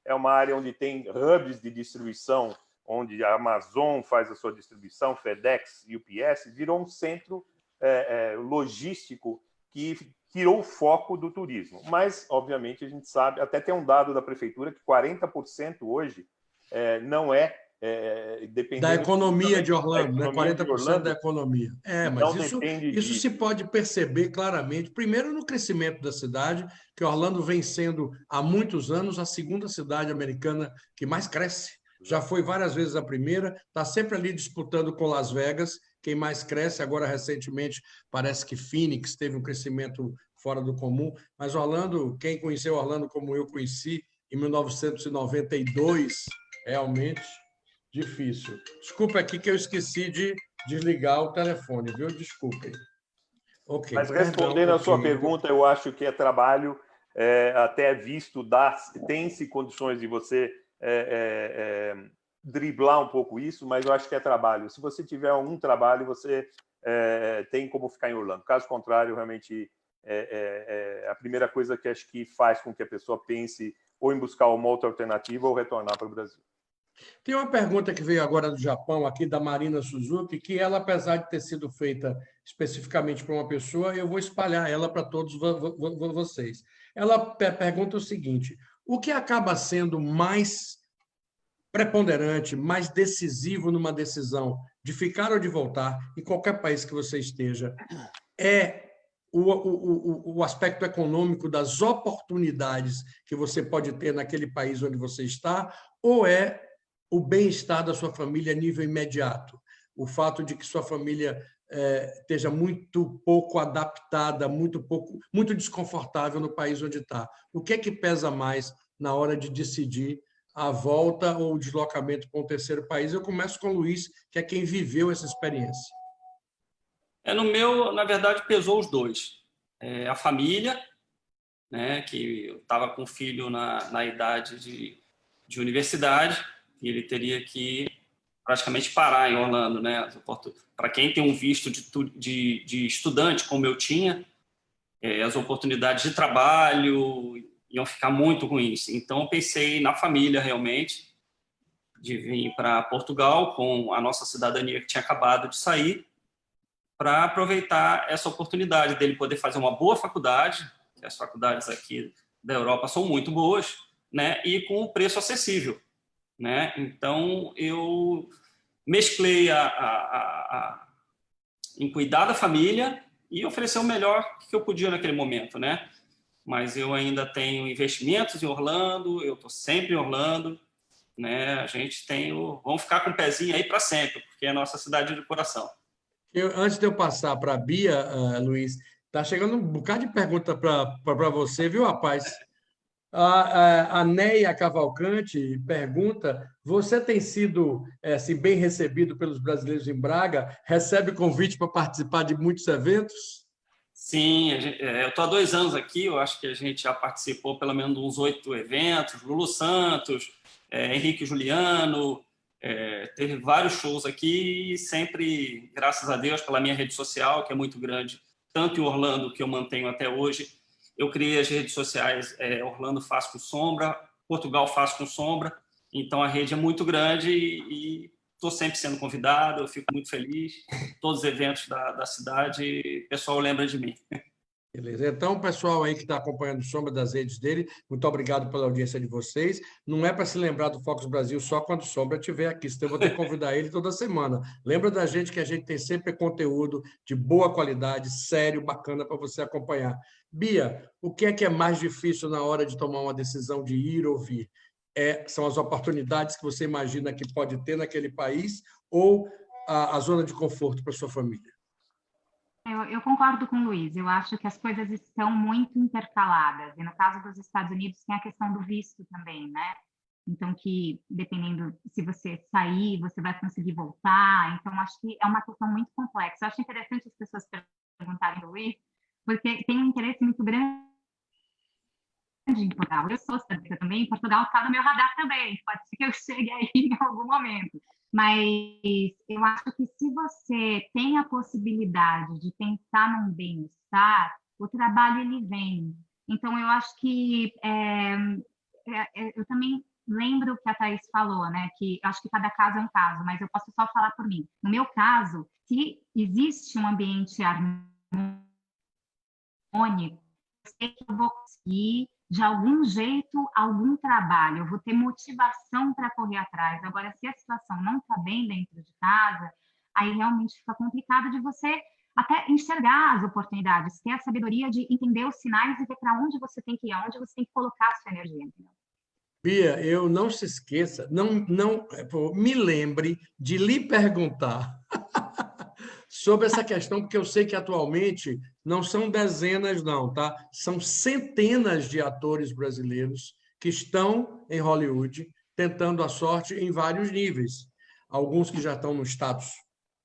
é uma área onde tem hubs de distribuição, onde a Amazon faz a sua distribuição, FedEx, UPS, virou um centro logístico que tirou o foco do turismo. Mas, obviamente, a gente sabe, até tem um dado da prefeitura que 40% hoje não dependendo... Da economia de Orlando, da né? economia 40% de Orlando, da economia. Mas isso se pode perceber claramente, primeiro no crescimento da cidade, que Orlando vem sendo, há muitos anos, a segunda cidade americana que mais cresce. Já foi várias vezes a primeira, está sempre ali disputando com Las Vegas, quem mais cresce. Agora, recentemente, parece que Phoenix teve um crescimento fora do comum, mas Orlando, quem conheceu Orlando como eu conheci, em 1992, realmente difícil. Desculpa aqui que eu esqueci de desligar o telefone, viu? Desculpem. Ok. Mas respondendo a sua pergunta, eu acho que é trabalho, até visto, tem-se condições de você driblar um pouco isso, mas eu acho que é trabalho. Se você tiver um trabalho, você tem como ficar em Orlando. Caso contrário, realmente a primeira coisa que acho que faz com que a pessoa pense ou em buscar uma outra alternativa ou retornar para o Brasil. Tem uma pergunta que veio agora do Japão, aqui da Marina Suzuki, que ela, apesar de ter sido feita especificamente para uma pessoa, eu vou espalhar ela para todos vocês. Ela pergunta o seguinte: o que acaba sendo mais preponderante, mais decisivo numa decisão de ficar ou de voltar, em qualquer país que você esteja, é o aspecto econômico das oportunidades que você pode ter naquele país onde você está, ou é o bem-estar da sua família a nível imediato? O fato de que sua família esteja muito pouco adaptada, muito desconfortável no país onde está. O que é que pesa mais na hora de decidir a volta ou o deslocamento para um terceiro país? Eu começo com o Luiz, que é quem viveu essa experiência. No meu, na verdade, pesou os dois. A família, né, que eu estava com um filho na idade de universidade, e ele teria que praticamente parar em Orlando, né? Para quem tem um visto de estudante, como eu tinha, as oportunidades de trabalho iam ficar muito ruins. Então, eu pensei na família, realmente, de vir para Portugal com a nossa cidadania que tinha acabado de sair, para aproveitar essa oportunidade dele poder fazer uma boa faculdade, que as faculdades aqui da Europa são muito boas, né? E com um preço acessível, né? Então, eu mesclei em cuidar da família e oferecer o melhor que eu podia naquele momento, né? Mas eu ainda tenho investimentos em Orlando, eu estou sempre em Orlando, né? A gente tem vamos ficar com o pezinho aí para sempre, porque é a nossa cidade de coração. Antes de eu passar para a Bia, Luiz, está chegando um bocado de pergunta para você, viu, rapaz? A Neia Cavalcante pergunta: você tem sido assim, bem recebido pelos brasileiros em Braga? Recebe convite para participar de muitos eventos? Sim, eu estou há 2 anos aqui, eu acho que a gente já participou pelo menos de uns 8 eventos, Lulu Santos, Henrique Juliano, teve vários shows aqui e sempre, graças a Deus, pela minha rede social, que é muito grande, tanto em Orlando, que eu mantenho até hoje, eu criei as redes sociais Orlando Faz com Sombra, Portugal Faz com Sombra, então a rede é muito grande e estou sempre sendo convidado, eu fico muito feliz. Todos os eventos da cidade, o pessoal lembra de mim. Beleza. Então, o pessoal aí que está acompanhando o Sombra das redes dele, muito obrigado pela audiência de vocês. Não é para se lembrar do Focus Brasil só quando o Sombra estiver aqui, senão eu vou ter que convidar ele toda semana. Lembra da gente que a gente tem sempre conteúdo de boa qualidade, sério, bacana para você acompanhar. Bia, o que é mais difícil na hora de tomar uma decisão de ir ou vir? São as oportunidades que você imagina que pode ter naquele país ou a zona de conforto para sua família? Eu concordo com o Luiz. Eu acho que as coisas estão muito intercaladas. E no caso dos Estados Unidos tem a questão do visto também, né? então que, dependendo se você sair, você vai conseguir voltar. Então, acho que é uma questão muito complexa. Eu acho interessante as pessoas perguntarem do Luiz, porque tem um interesse muito grande em Portugal. Eu sou cidadã também, Portugal está no meu radar também, pode ser que eu chegue aí em algum momento. Mas eu acho que se você tem a possibilidade de pensar num bem-estar, o trabalho ele vem. Então, eu acho que eu também lembro o que a Thaís falou, né? Que eu acho que cada caso é um caso, mas eu posso só falar por mim. No meu caso, se existe um ambiente harmônico, eu sei que eu vou conseguir, de algum jeito, algum trabalho, eu vou ter motivação para correr atrás. Agora, se a situação não está bem dentro de casa, aí realmente fica complicado de você até enxergar as oportunidades, ter a sabedoria de entender os sinais e ver para onde você tem que ir, aonde você tem que colocar a sua energia. Entendeu? Bia, eu não se esqueça, não me lembre de lhe perguntar sobre essa questão, porque eu sei que atualmente não são dezenas, não, tá? São centenas de atores brasileiros que estão em Hollywood tentando a sorte em vários níveis. Alguns que já estão no status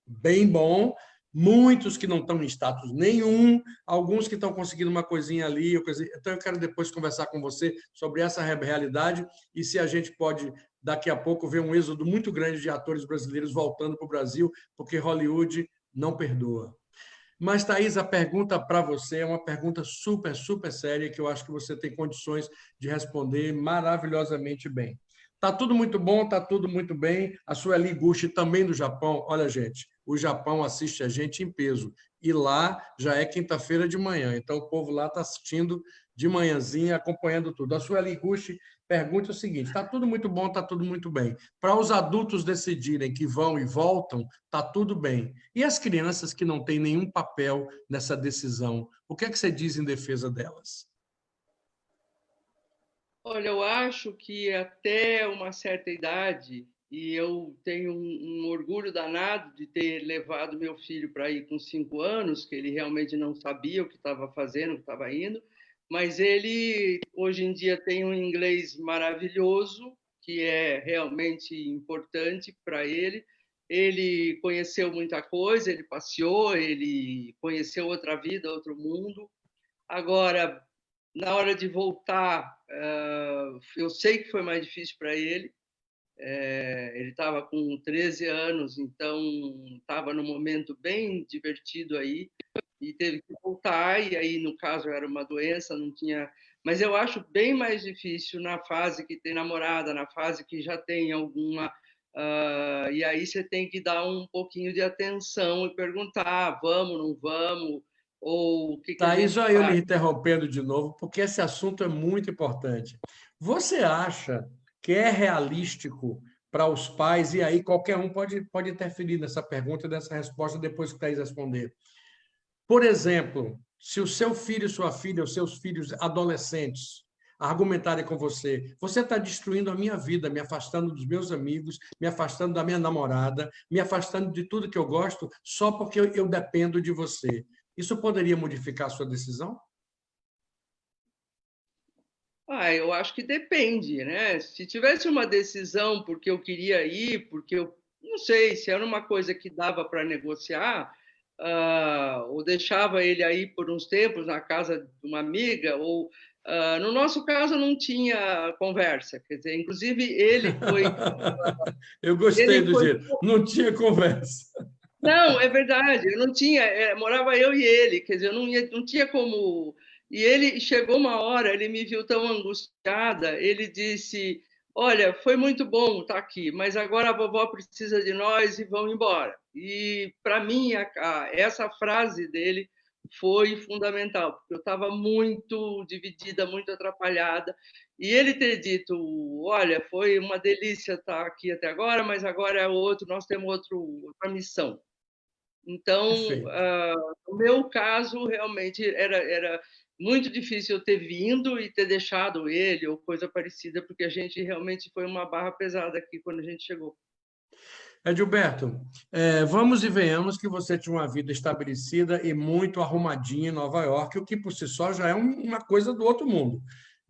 bem bom, muitos que não estão em status nenhum, alguns que estão conseguindo uma coisinha ali. Então, eu quero depois conversar com você sobre essa realidade e se a gente pode, daqui a pouco, ver um êxodo muito grande de atores brasileiros voltando para o Brasil, porque Hollywood não perdoa. Mas, Thaís, a pergunta para você é uma pergunta super, super séria que eu acho que você tem condições de responder maravilhosamente bem. Está tudo muito bom, está tudo muito bem. A Sueli Gucci também do Japão. Olha, gente, o Japão assiste a gente em peso. E lá já é quinta-feira de manhã. Então, o povo lá está assistindo de manhãzinha, acompanhando tudo. A Sueli Gucci pergunta o seguinte: está tudo muito bom, está tudo muito bem. Para os adultos decidirem que vão e voltam, está tudo bem. E as crianças que não têm nenhum papel nessa decisão, o que é que você diz em defesa delas? Olha, eu acho que até uma certa idade, e eu tenho um orgulho danado de ter levado meu filho para ir com 5 anos, que ele realmente não sabia o que estava fazendo, o que estava indo, mas ele, hoje em dia, tem um inglês maravilhoso, que é realmente importante para ele. Ele conheceu muita coisa, ele passeou, ele conheceu outra vida, outro mundo. Agora, na hora de voltar, eu sei que foi mais difícil para ele. Ele estava com 13 anos, então estava num momento bem divertido aí e teve que voltar. E aí, no caso, era uma doença, não tinha. Mas eu acho bem mais difícil na fase que tem namorada, na fase que já tem alguma. E aí você tem que dar um pouquinho de atenção e perguntar: vamos, não vamos? Ou o que a Thaís, gente só eu lhe faz? interrompendo de novo, porque esse assunto é muito importante. Você acha que é realístico para os pais, e aí qualquer um pode interferir nessa pergunta e nessa resposta depois que Thaís responder. Por exemplo, se o seu filho, sua filha, os seus filhos adolescentes argumentarem com você: você está destruindo a minha vida, me afastando dos meus amigos, me afastando da minha namorada, me afastando de tudo que eu gosto, só porque eu dependo de você. Isso poderia modificar a sua decisão? Eu acho que depende, né? Se tivesse uma decisão porque eu queria ir, porque eu não sei se era uma coisa que dava para negociar, ou deixava ele aí por uns tempos na casa de uma amiga, ou no nosso caso não tinha conversa, quer dizer, inclusive Eu gostei ele do foi. jeito. Não tinha conversa. Não, é verdade, eu não tinha, morava eu e ele, quer dizer, eu não tinha como. E ele chegou uma hora, ele me viu tão angustiada, ele disse: Olha, foi muito bom estar aqui, mas agora a vovó precisa de nós e vão embora. E para mim, essa frase dele foi fundamental, porque eu estava muito dividida, muito atrapalhada. E ele ter dito: Olha, foi uma delícia estar aqui até agora, mas agora é outro, nós temos outra missão. Então, Perfeito. no meu caso, realmente era muito difícil eu ter vindo e ter deixado ele ou coisa parecida, porque a gente realmente foi uma barra pesada aqui quando a gente chegou. Edilberto, vamos e venhamos que você tinha uma vida estabelecida e muito arrumadinha em Nova York, o que por si só já é uma coisa do outro mundo.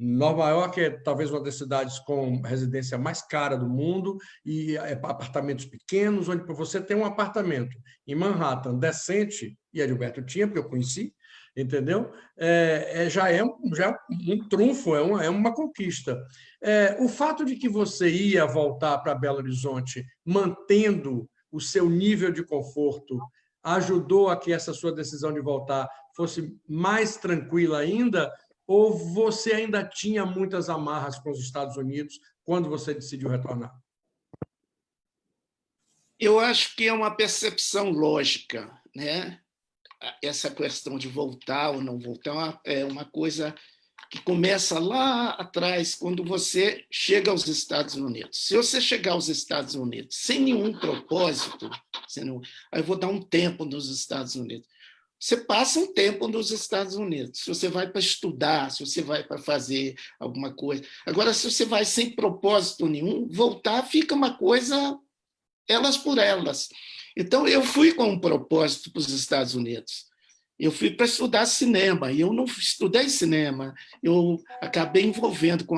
Nova York é talvez uma das cidades com residência mais cara do mundo e apartamentos pequenos, onde para você ter um apartamento em Manhattan decente, e Edilberto tinha, porque eu conheci, entendeu? Já é um trunfo, é uma conquista. O fato de que você ia voltar para Belo Horizonte mantendo o seu nível de conforto ajudou a que essa sua decisão de voltar fosse mais tranquila ainda? Ou você ainda tinha muitas amarras com os Estados Unidos quando você decidiu retornar? Eu acho que é uma percepção lógica, né? Essa questão de voltar ou não voltar é uma coisa que começa lá atrás, quando você chega aos Estados Unidos. Se você chegar aos Estados Unidos sem nenhum propósito, eu vou dar um tempo nos Estados Unidos. Você passa um tempo nos Estados Unidos. Se você vai para estudar, se você vai para fazer alguma coisa. Agora, se você vai sem propósito nenhum, voltar fica uma coisa elas por elas. Então, eu fui com um propósito para os Estados Unidos. Eu fui para estudar cinema, e eu não estudei cinema. Eu acabei envolvendo com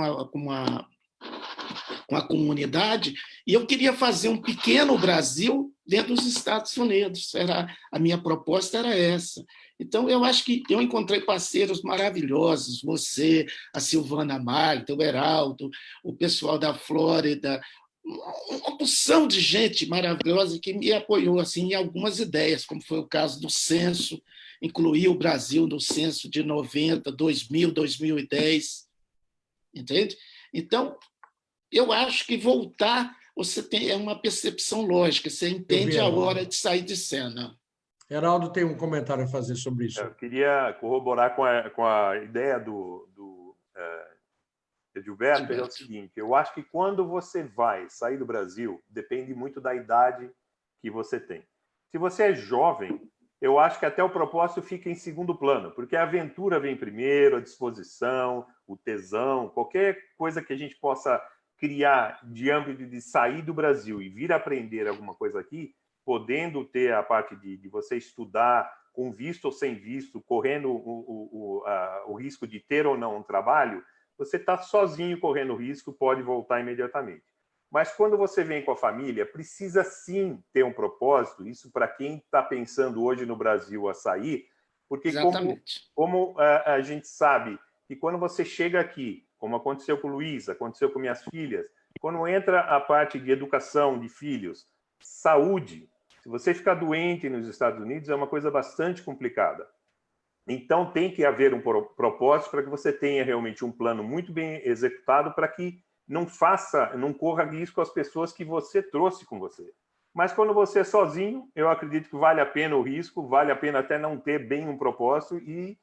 a comunidade, e eu queria fazer um pequeno Brasil dentro dos Estados Unidos. A minha proposta era essa. Então, eu acho que eu encontrei parceiros maravilhosos, você, a Silvana Malta, o Heraldo, o pessoal da Flórida, uma porção de gente maravilhosa que me apoiou assim, em algumas ideias, como foi o caso do censo, incluir o Brasil no censo de 90, 2000, 2010, entende? Então, eu acho que voltar, é uma percepção lógica, você entende a hora de sair de cena. Heraldo tem um comentário a fazer sobre isso. Eu queria corroborar com a ideia do Edilberto, é o seguinte: eu acho que quando você vai sair do Brasil, depende muito da idade que você tem. Se você é jovem, eu acho que até o propósito fica em segundo plano, porque a aventura vem primeiro, a disposição, o tesão, qualquer coisa que a gente possa criar de âmbito de sair do Brasil e vir aprender alguma coisa aqui, podendo ter a parte de você estudar com visto ou sem visto, correndo o risco de ter ou não um trabalho, você está sozinho correndo risco, pode voltar imediatamente. Mas quando você vem com a família, precisa sim ter um propósito, isso para quem está pensando hoje no Brasil a sair, porque como a gente sabe que quando você chega aqui, como aconteceu com o Luiz, aconteceu com minhas filhas, quando entra a parte de educação de filhos, saúde, se você ficar doente nos Estados Unidos, é uma coisa bastante complicada. Então, tem que haver um propósito para que você tenha realmente um plano muito bem executado para que não corra risco às pessoas que você trouxe com você. Mas quando você é sozinho, eu acredito que vale a pena o risco, vale a pena até não ter bem um propósito e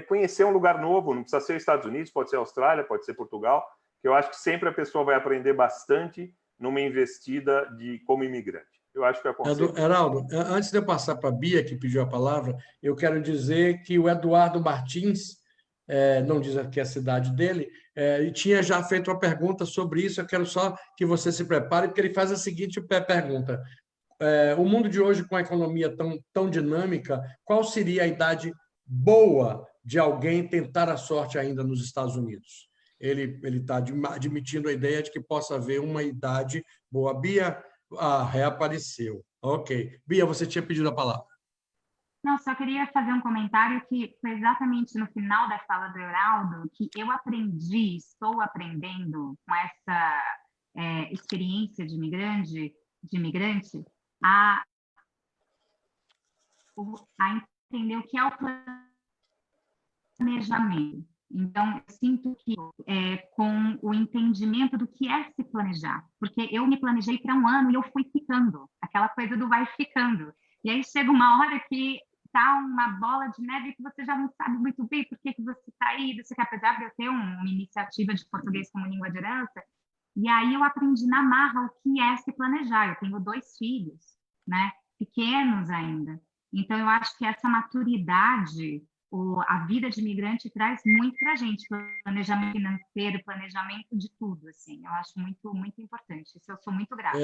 conhecer um lugar novo. Não precisa ser Estados Unidos, pode ser Austrália, pode ser Portugal, que eu acho que sempre a pessoa vai aprender bastante numa investida como imigrante. Eu acho que aconselho. Heraldo, antes de eu passar para a Bia, que pediu a palavra, eu quero dizer que o Eduardo Martins, não diz aqui a cidade dele, e tinha já feito uma pergunta sobre isso. Eu quero só que você se prepare, porque ele faz a seguinte pergunta. O mundo de hoje, com a economia tão dinâmica, qual seria a idade boa de alguém tentar a sorte ainda nos Estados Unidos? Ele está admitindo a ideia de que possa haver uma idade boa. Bia, reapareceu. Ok. Bia, você tinha pedido a palavra. Não, só queria fazer um comentário que foi exatamente no final da fala do Heraldo que eu estou aprendendo com essa experiência de imigrante a entender o que é o planejamento. Então, eu sinto que com o entendimento do que é se planejar, porque eu me planejei para um ano e eu fui ficando, aquela coisa do vai ficando. E aí chega uma hora que está uma bola de neve que você já não sabe muito bem por que você está aí, apesar de eu ter uma iniciativa de português como língua de herança, e aí eu aprendi na marra o que é se planejar. Eu tenho 2 filhos, né, pequenos ainda. Então, eu acho que essa maturidade a vida de imigrante traz muito para a gente, planejamento financeiro, planejamento de tudo, assim. Eu acho muito, muito importante. Isso eu sou muito grata.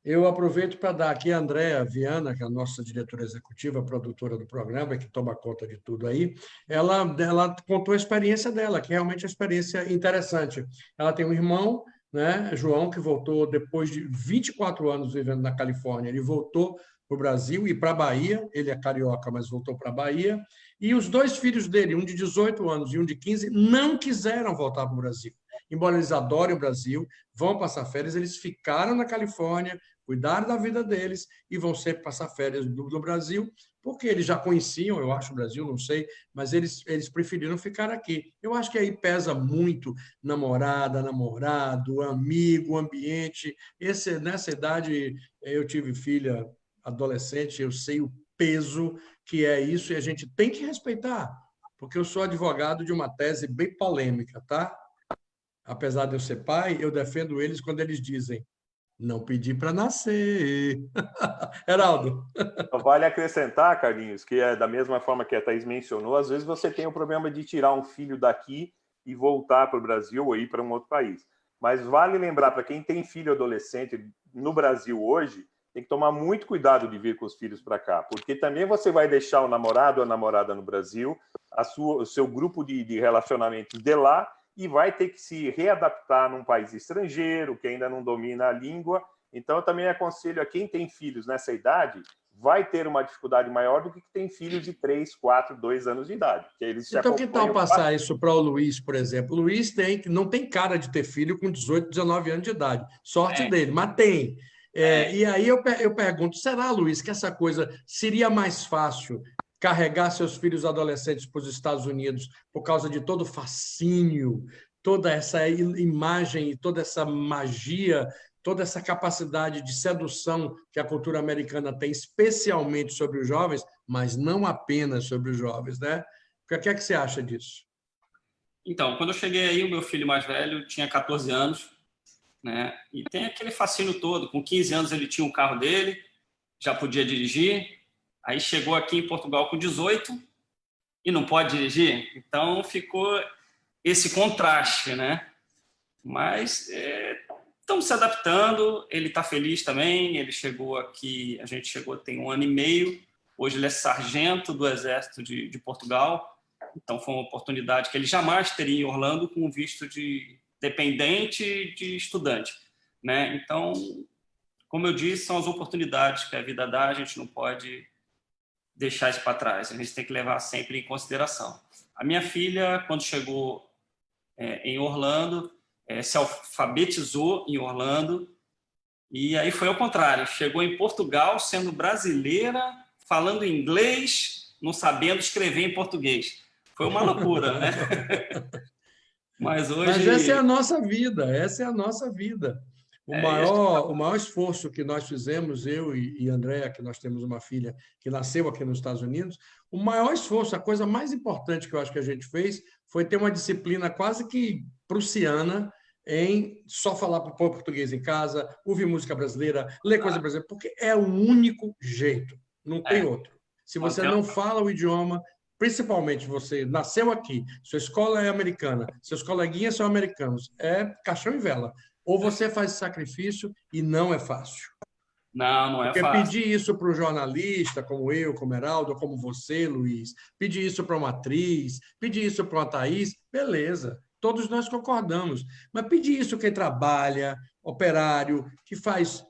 Eu aproveito para dar aqui a Andréa Viana, que é a nossa diretora executiva, produtora do programa, que toma conta de tudo aí. Ela contou a experiência dela, que realmente é uma experiência interessante. Ela tem um irmão, né, João, que voltou depois de 24 anos vivendo na Califórnia. Ele voltou para o Brasil e para a Bahia. Ele é carioca, mas voltou para a Bahia. E os dois filhos dele, um de 18 anos e um de 15, não quiseram voltar para o Brasil. Embora eles adorem o Brasil, vão passar férias, eles ficaram na Califórnia, cuidaram da vida deles e vão sempre passar férias no Brasil, porque eles já conheciam, eu acho, o Brasil, não sei, mas eles preferiram ficar aqui. Eu acho que aí pesa muito namorada, namorado, amigo, ambiente. Nessa idade, eu tive filha adolescente, eu sei o peso que é isso e a gente tem que respeitar, porque eu sou advogado de uma tese bem polêmica, tá? Apesar de eu ser pai, eu defendo eles quando eles dizem não pedi para nascer. Heraldo. Vale acrescentar, Carlinhos, que é da mesma forma que a Thaís mencionou, às vezes você tem o problema de tirar um filho daqui e voltar para o Brasil ou ir para um outro país. Mas vale lembrar, para quem tem filho adolescente no Brasil hoje, tem que tomar muito cuidado de vir com os filhos para cá, porque também você vai deixar o namorado ou a namorada no Brasil, o seu grupo de relacionamentos de lá, e vai ter que se readaptar num país estrangeiro, que ainda não domina a língua. Então, eu também aconselho a quem tem filhos nessa idade, vai ter uma dificuldade maior do que tem filhos de 3, 4, 2 anos de idade. Que eles então, que tal passar isso para o Luiz, por exemplo? O Luiz não tem cara de ter filho com 18, 19 anos de idade. Sorte dele, mas tem. E aí eu pergunto, será, Luiz, que essa coisa seria mais fácil carregar seus filhos adolescentes para os Estados Unidos por causa de todo o fascínio, toda essa imagem, toda essa magia, toda essa capacidade de sedução que a cultura americana tem, especialmente sobre os jovens, mas não apenas sobre os jovens, né? O que é que você acha disso? Então, quando eu cheguei aí, o meu filho mais velho tinha 14 anos, né? E tem aquele fascínio todo. Com 15 anos ele tinha um carro dele, já podia dirigir. Aí chegou aqui em Portugal com 18 e não pode dirigir. Então ficou esse contraste, né? Mas estamos se adaptando. Ele está feliz também. Ele chegou aqui, a gente chegou tem 1 ano e meio. Hoje ele é sargento do Exército de Portugal. Então foi uma oportunidade que ele jamais teria em Orlando com visto de dependente de estudante, né? Então, como eu disse, são as oportunidades que a vida dá. A gente não pode deixar isso para trás. A gente tem que levar sempre em consideração. A minha filha, quando chegou em Orlando, se alfabetizou em Orlando, e aí foi ao contrário. Chegou em Portugal sendo brasileira, falando inglês, não sabendo escrever em português. Foi uma loucura, né? Mas essa é a nossa vida, essa é a nossa vida. O maior esforço que nós fizemos, eu e Andréa, que nós temos uma filha que nasceu aqui nos Estados Unidos, o maior esforço, a coisa mais importante que eu acho que a gente fez foi ter uma disciplina quase que prussiana em só falar português em casa, ouvir música brasileira, ler coisa brasileira, porque é o único jeito, não tem outro. Se você não fala o idioma, principalmente você nasceu aqui, sua escola é americana, seus coleguinhas são americanos, é caixão e vela. Ou você faz sacrifício e não é fácil. Não é fácil. Porque pedir isso para o jornalista, como eu, como Heraldo, como você, Luiz, pedir isso para uma atriz, pedir isso para uma Thaís, beleza, todos nós concordamos. Mas pedir isso quem trabalha, operário, que faz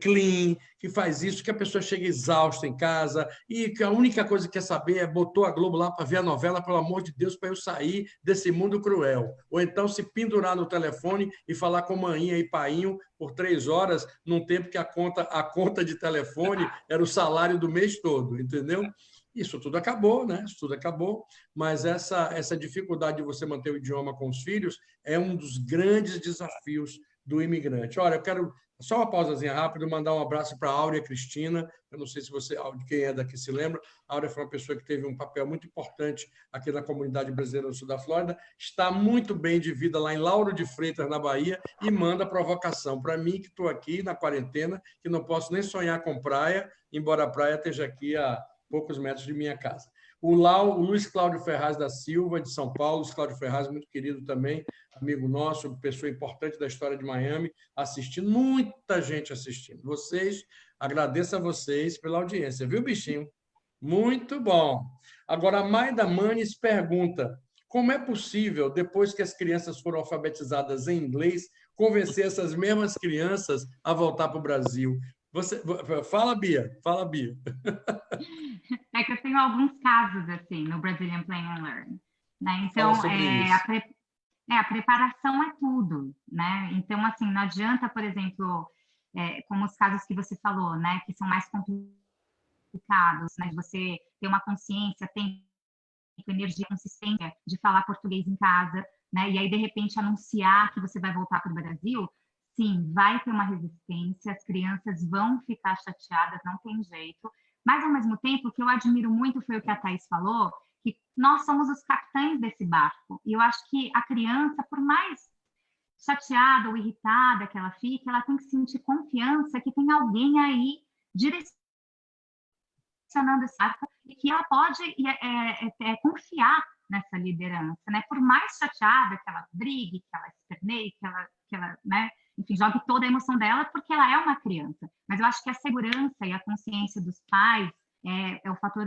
clean, que faz isso, que a pessoa chega exausta em casa e que a única coisa que quer saber é botou a Globo lá para ver a novela, pelo amor de Deus, para eu sair desse mundo cruel. Ou então se pendurar no telefone e falar com maninha e painho por 3 horas, num tempo que a conta de telefone era o salário do mês todo, entendeu? Isso tudo acabou, né? Isso tudo acabou, mas essa dificuldade de você manter o idioma com os filhos é um dos grandes desafios do imigrante. Olha, eu quero só uma pausazinha rápida, mandar um abraço para a Áurea Cristina. Eu não sei se quem é daqui se lembra. A Áurea foi uma pessoa que teve um papel muito importante aqui na comunidade brasileira no sul da Flórida. Está muito bem de vida lá em Lauro de Freitas, na Bahia, e manda provocação para mim, que estou aqui na quarentena, que não posso nem sonhar com praia, embora a praia esteja aqui a poucos metros de minha casa. O Luiz Cláudio Ferraz da Silva, de São Paulo. Luiz Cláudio Ferraz, muito querido também, amigo nosso, pessoa importante da história de Miami, assistindo. Muita gente assistindo. Agradeço a vocês pela audiência, viu, bichinho? Muito bom. Agora, a Maida Manes pergunta: como é possível, depois que as crianças foram alfabetizadas em inglês, convencer essas mesmas crianças a voltar para o Brasil? Fala, Bia. Fala, Bia. É que eu tenho alguns casos assim no Brazilian Play and Learn, né? Então, a preparação é tudo, né? Então, assim, não adianta, por exemplo, como os casos que você falou, né, que são mais complicados, né, de você ter uma consciência, tempo, energia, consistência de falar português em casa, né? E aí, de repente, anunciar que você vai voltar para o Brasil, sim, vai ter uma resistência, as crianças vão ficar chateadas, não tem jeito. Mas, ao mesmo tempo, o que eu admiro muito foi o que a Thaís falou, que nós somos os capitães desse barco. E eu acho que a criança, por mais chateada ou irritada que ela fique, ela tem que sentir confiança que tem alguém aí direcionando esse barco e que ela pode confiar nessa liderança, né? Por mais chateada que ela brigue, que ela esperneie, que ela né? Enfim, jogue toda a emoção dela, porque ela é uma criança. Mas eu acho que a segurança e a consciência dos pais é o fator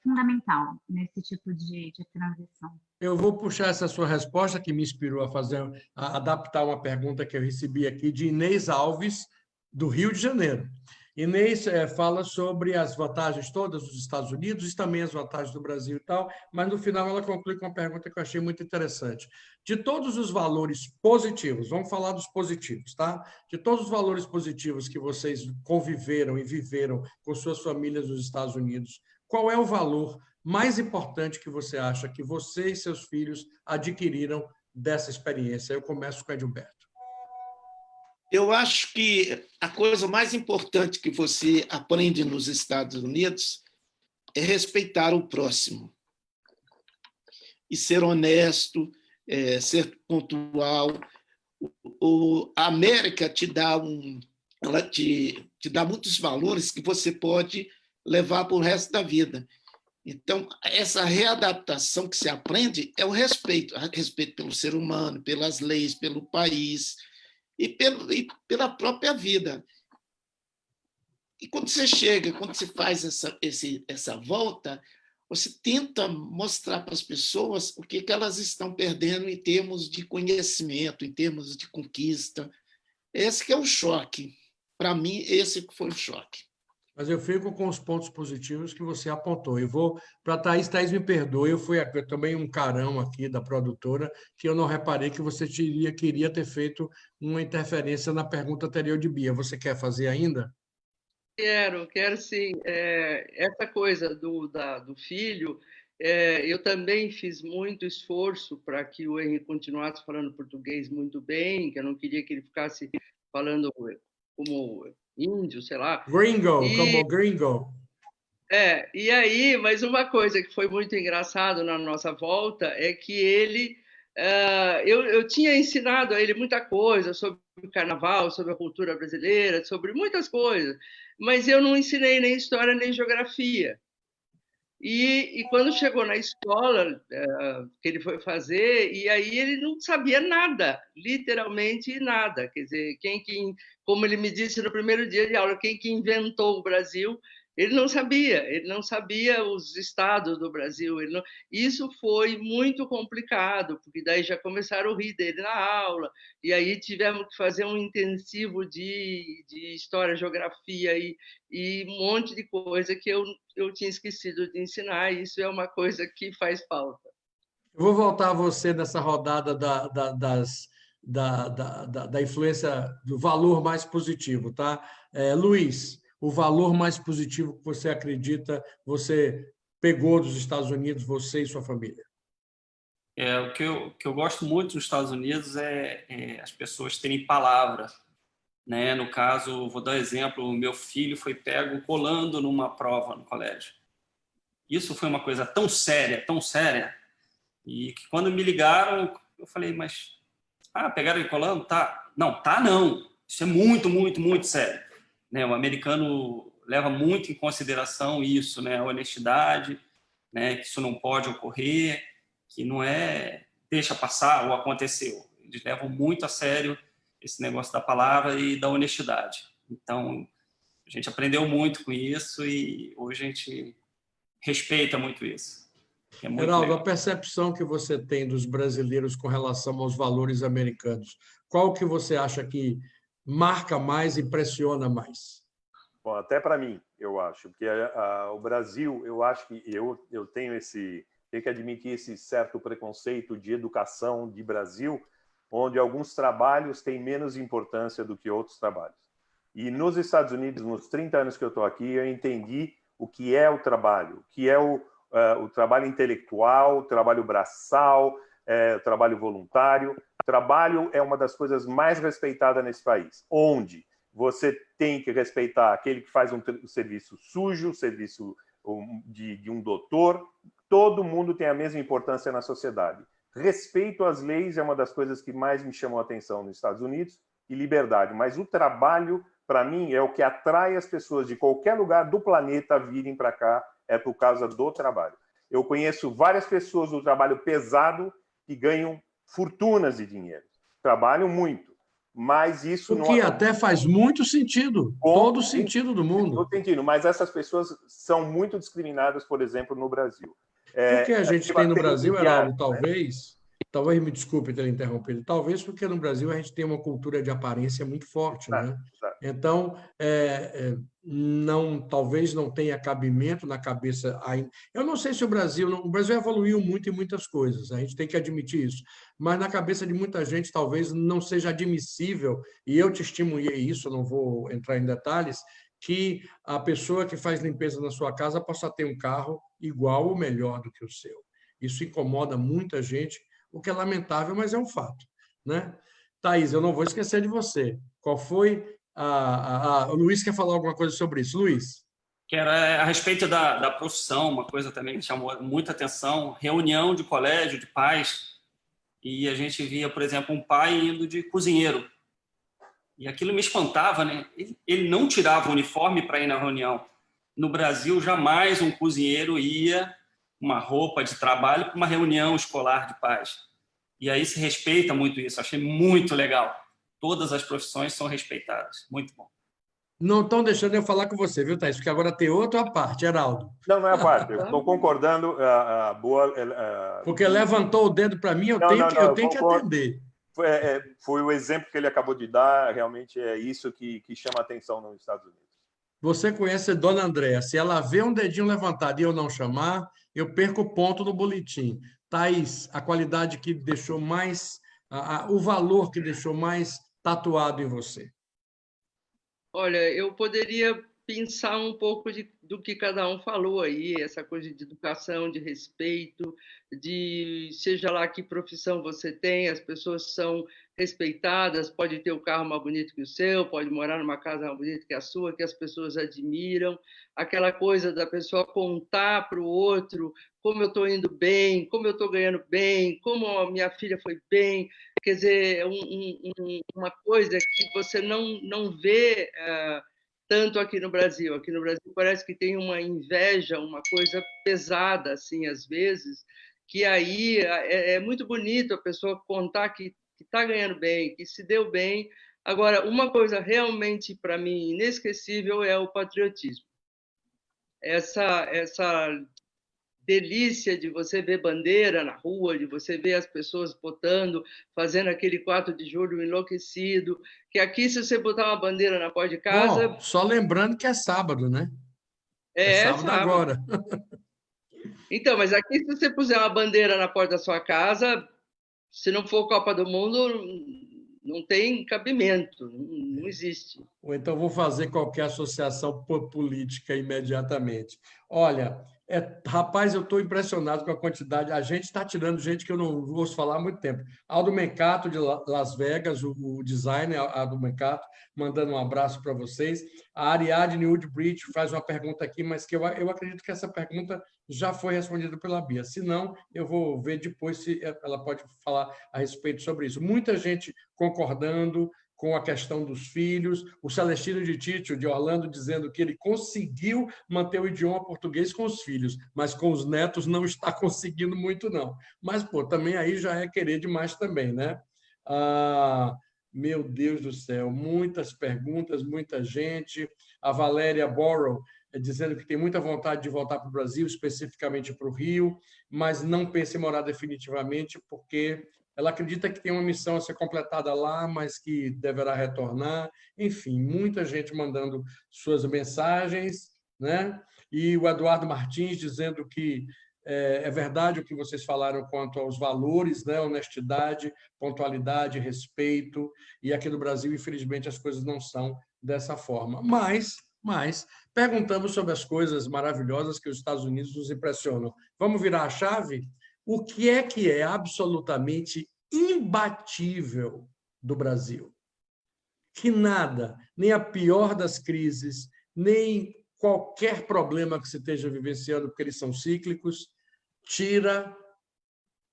fundamental nesse tipo de transição. Eu vou puxar essa sua resposta, que me inspirou a adaptar uma pergunta que eu recebi aqui de Inês Alves, do Rio de Janeiro. Inês fala sobre as vantagens todas dos Estados Unidos e também as vantagens do Brasil e tal, mas no final ela conclui com uma pergunta que eu achei muito interessante. De todos os valores positivos, vamos falar dos positivos, tá? De todos os valores positivos que vocês conviveram e viveram com suas famílias nos Estados Unidos, qual é o valor mais importante que você acha que você e seus filhos adquiriram dessa experiência? Eu começo com o Edilberto. Eu acho que a coisa mais importante que você aprende nos Estados Unidos é respeitar o próximo e ser honesto, ser pontual. A América te dá ela te dá muitos valores que você pode levar para o resto da vida. Então, essa readaptação que se aprende é o respeito pelo ser humano, pelas leis, pelo país e pela própria vida. E quando você chega, quando você faz essa volta, você tenta mostrar para as pessoas o que elas estão perdendo em termos de conhecimento, em termos de conquista. Esse que é o choque. Para mim, esse foi o choque. Mas eu fico com os pontos positivos que você apontou. Eu vou para a Thaís. Thaís, me perdoe, eu fui também um carão aqui da produtora, que eu não reparei que você queria ter feito uma interferência na pergunta anterior de Bia. Você quer fazer ainda? Quero sim. Essa coisa do filho, eu também fiz muito esforço para que o Henry continuasse falando português muito bem, que eu não queria que ele ficasse falando como índio, sei lá. Como gringo. E aí, mas uma coisa que foi muito engraçado na nossa volta é que ele... eu tinha ensinado a ele muita coisa sobre o carnaval, sobre a cultura brasileira, sobre muitas coisas, mas eu não ensinei nem história nem geografia. E quando chegou na escola, que ele foi fazer, e aí ele não sabia nada, literalmente nada. Quer dizer, como ele me disse no primeiro dia de aula, quem que inventou o Brasil, ele não sabia os estados do Brasil. Isso foi muito complicado, porque daí já começaram a rir dele na aula, e aí tivemos que fazer um intensivo de história, geografia e um monte de coisa que eu tinha esquecido de ensinar, e isso é uma coisa que faz falta. Eu vou voltar a você nessa rodada da influência, do valor mais positivo, tá? Luiz, o valor mais positivo que você acredita você pegou dos Estados Unidos, você e sua família? O que eu gosto muito dos Estados Unidos é as pessoas terem palavra, né? No caso, vou dar um exemplo, o meu filho foi pego colando numa prova no colégio. Isso foi uma coisa tão séria, e que quando me ligaram, eu falei, mas pegaram ele colando? Tá. Não, tá não. Isso é muito, muito, muito sério. Né? O americano leva muito em consideração isso, né? A honestidade. né, que isso não pode ocorrer, que não é deixa passar ou aconteceu. Eles levam muito a sério esse negócio da palavra e da honestidade. Então, a gente aprendeu muito com isso e hoje a gente respeita muito isso. É muito Geraldo, legal. a percepção que você tem dos brasileiros com relação aos valores americanos, qual que você acha que marca mais, impressiona mais? Bom, até para mim, eu acho, porque o Brasil, eu acho que eu tenho que admitir esse certo preconceito de educação de Brasil, onde alguns trabalhos têm menos importância do que outros trabalhos. E nos Estados Unidos, nos 30 anos que eu estou aqui, eu entendi o que é o trabalho, o que é o trabalho intelectual, o trabalho braçal, o trabalho voluntário. O trabalho é uma das coisas mais respeitadas nesse país, onde você tem que respeitar aquele que faz um serviço sujo, serviço de um doutor. Todo mundo tem a mesma importância na sociedade. Respeito às leis é uma das coisas que mais me chamou a atenção nos Estados Unidos, e liberdade. Mas o trabalho, para mim, é o que atrai as pessoas de qualquer lugar do planeta a virem para cá, é por causa do trabalho. Eu conheço várias pessoas do trabalho pesado que ganham fortunas de dinheiro. Trabalham muito, mas isso não... O que até faz muito sentido, todo sentido do mundo. Todo sentido, mas essas pessoas são muito discriminadas, por exemplo, no Brasil. O que a gente tem no Brasil, Geraldo, talvez me desculpe ter interrompido, talvez porque no Brasil a gente tem uma cultura de aparência muito forte, né? Então, talvez não tenha cabimento na cabeça ainda. Eu não sei se o Brasil evoluiu muito em muitas coisas, a gente tem que admitir isso, mas na cabeça de muita gente talvez não seja admissível, e eu testemunhei isso, não vou entrar em detalhes, que a pessoa que faz limpeza na sua casa possa ter um carro igual ou melhor do que o seu. Isso incomoda muita gente, o que é lamentável, mas é um fato, né? Thaís, eu não vou esquecer de você. Qual foi o Luiz quer falar alguma coisa sobre isso. Luiz? Que era a respeito da profissão, uma coisa também que chamou muita atenção, reunião de colégio, de pais, e a gente via, por exemplo, um pai indo de cozinheiro. E aquilo me espantava, né? Ele não tirava o uniforme para ir na reunião. No Brasil, jamais um cozinheiro ia uma roupa de trabalho para uma reunião escolar de pais. E aí se respeita muito isso. Achei muito legal. Todas as profissões são respeitadas. Muito bom. Não estão deixando eu falar com você, viu, Thaís? Porque agora tem outra parte, Geraldo. Não é a parte. Eu estou concordando. Porque levantou o dedo para mim, eu tenho que atender. Foi o exemplo que ele acabou de dar, realmente é isso que chama a atenção nos Estados Unidos. Você conhece a Dona Andréa, se ela vê um dedinho levantado e eu não chamar, eu perco o ponto no boletim. Thaís, a qualidade que deixou mais, o valor que deixou mais tatuado em você? Olha, eu poderia pensar um pouco do que cada um falou aí, essa coisa de educação, de respeito, de seja lá que profissão você tem, as pessoas são respeitadas, pode ter o carro mais bonito que o seu, pode morar numa casa mais bonita que a sua, que as pessoas admiram, aquela coisa da pessoa contar para o outro como eu estou indo bem, como eu estou ganhando bem, como a minha filha foi bem, quer dizer, uma coisa que você não vê tanto aqui no Brasil. Aqui no Brasil parece que tem uma inveja, uma coisa pesada, assim, às vezes, que aí é muito bonito a pessoa contar que está ganhando bem, que se deu bem. Agora, uma coisa realmente, para mim, inesquecível é o patriotismo. Essa delícia de você ver bandeira na rua, de você ver as pessoas botando, fazendo aquele 4 de julho enlouquecido, que aqui, se você botar uma bandeira na porta de casa... Bom, só lembrando que é sábado, né? É sábado agora. Então, mas aqui, se você puser uma bandeira na porta da sua casa, se não for Copa do Mundo, não tem cabimento, não existe. Ou então vou fazer qualquer associação política imediatamente. Olha, rapaz, eu estou impressionado com a quantidade. A gente está tirando gente que eu não ouço falar há muito tempo. Aldo Mencato, de Las Vegas, o designer Aldo Mencato, mandando um abraço para vocês. A Ariadne Woodbridge faz uma pergunta aqui, mas que eu acredito que essa pergunta já foi respondida pela Bia. Se não, eu vou ver depois se ela pode falar a respeito sobre isso. Muita gente concordando com a questão dos filhos, o Celestino de Títio, de Orlando, dizendo que ele conseguiu manter o idioma português com os filhos, mas com os netos não está conseguindo muito, não. Mas, pô, também aí já é querer demais também, né? Meu Deus do céu, muitas perguntas, muita gente. A Valéria Borrow dizendo que tem muita vontade de voltar para o Brasil, especificamente para o Rio, mas não pensa em morar definitivamente, porque ela acredita que tem uma missão a ser completada lá, mas que deverá retornar. Enfim, muita gente mandando suas mensagens, né? E o Eduardo Martins dizendo que é verdade o que vocês falaram quanto aos valores, né? Honestidade, pontualidade, respeito. E aqui no Brasil, infelizmente, as coisas não são dessa forma. Mas perguntamos sobre as coisas maravilhosas que os Estados Unidos nos impressionam. Vamos virar a chave? O que é absolutamente imbatível do Brasil? Que nada, nem a pior das crises, nem qualquer problema que se esteja vivenciando, porque eles são cíclicos, tira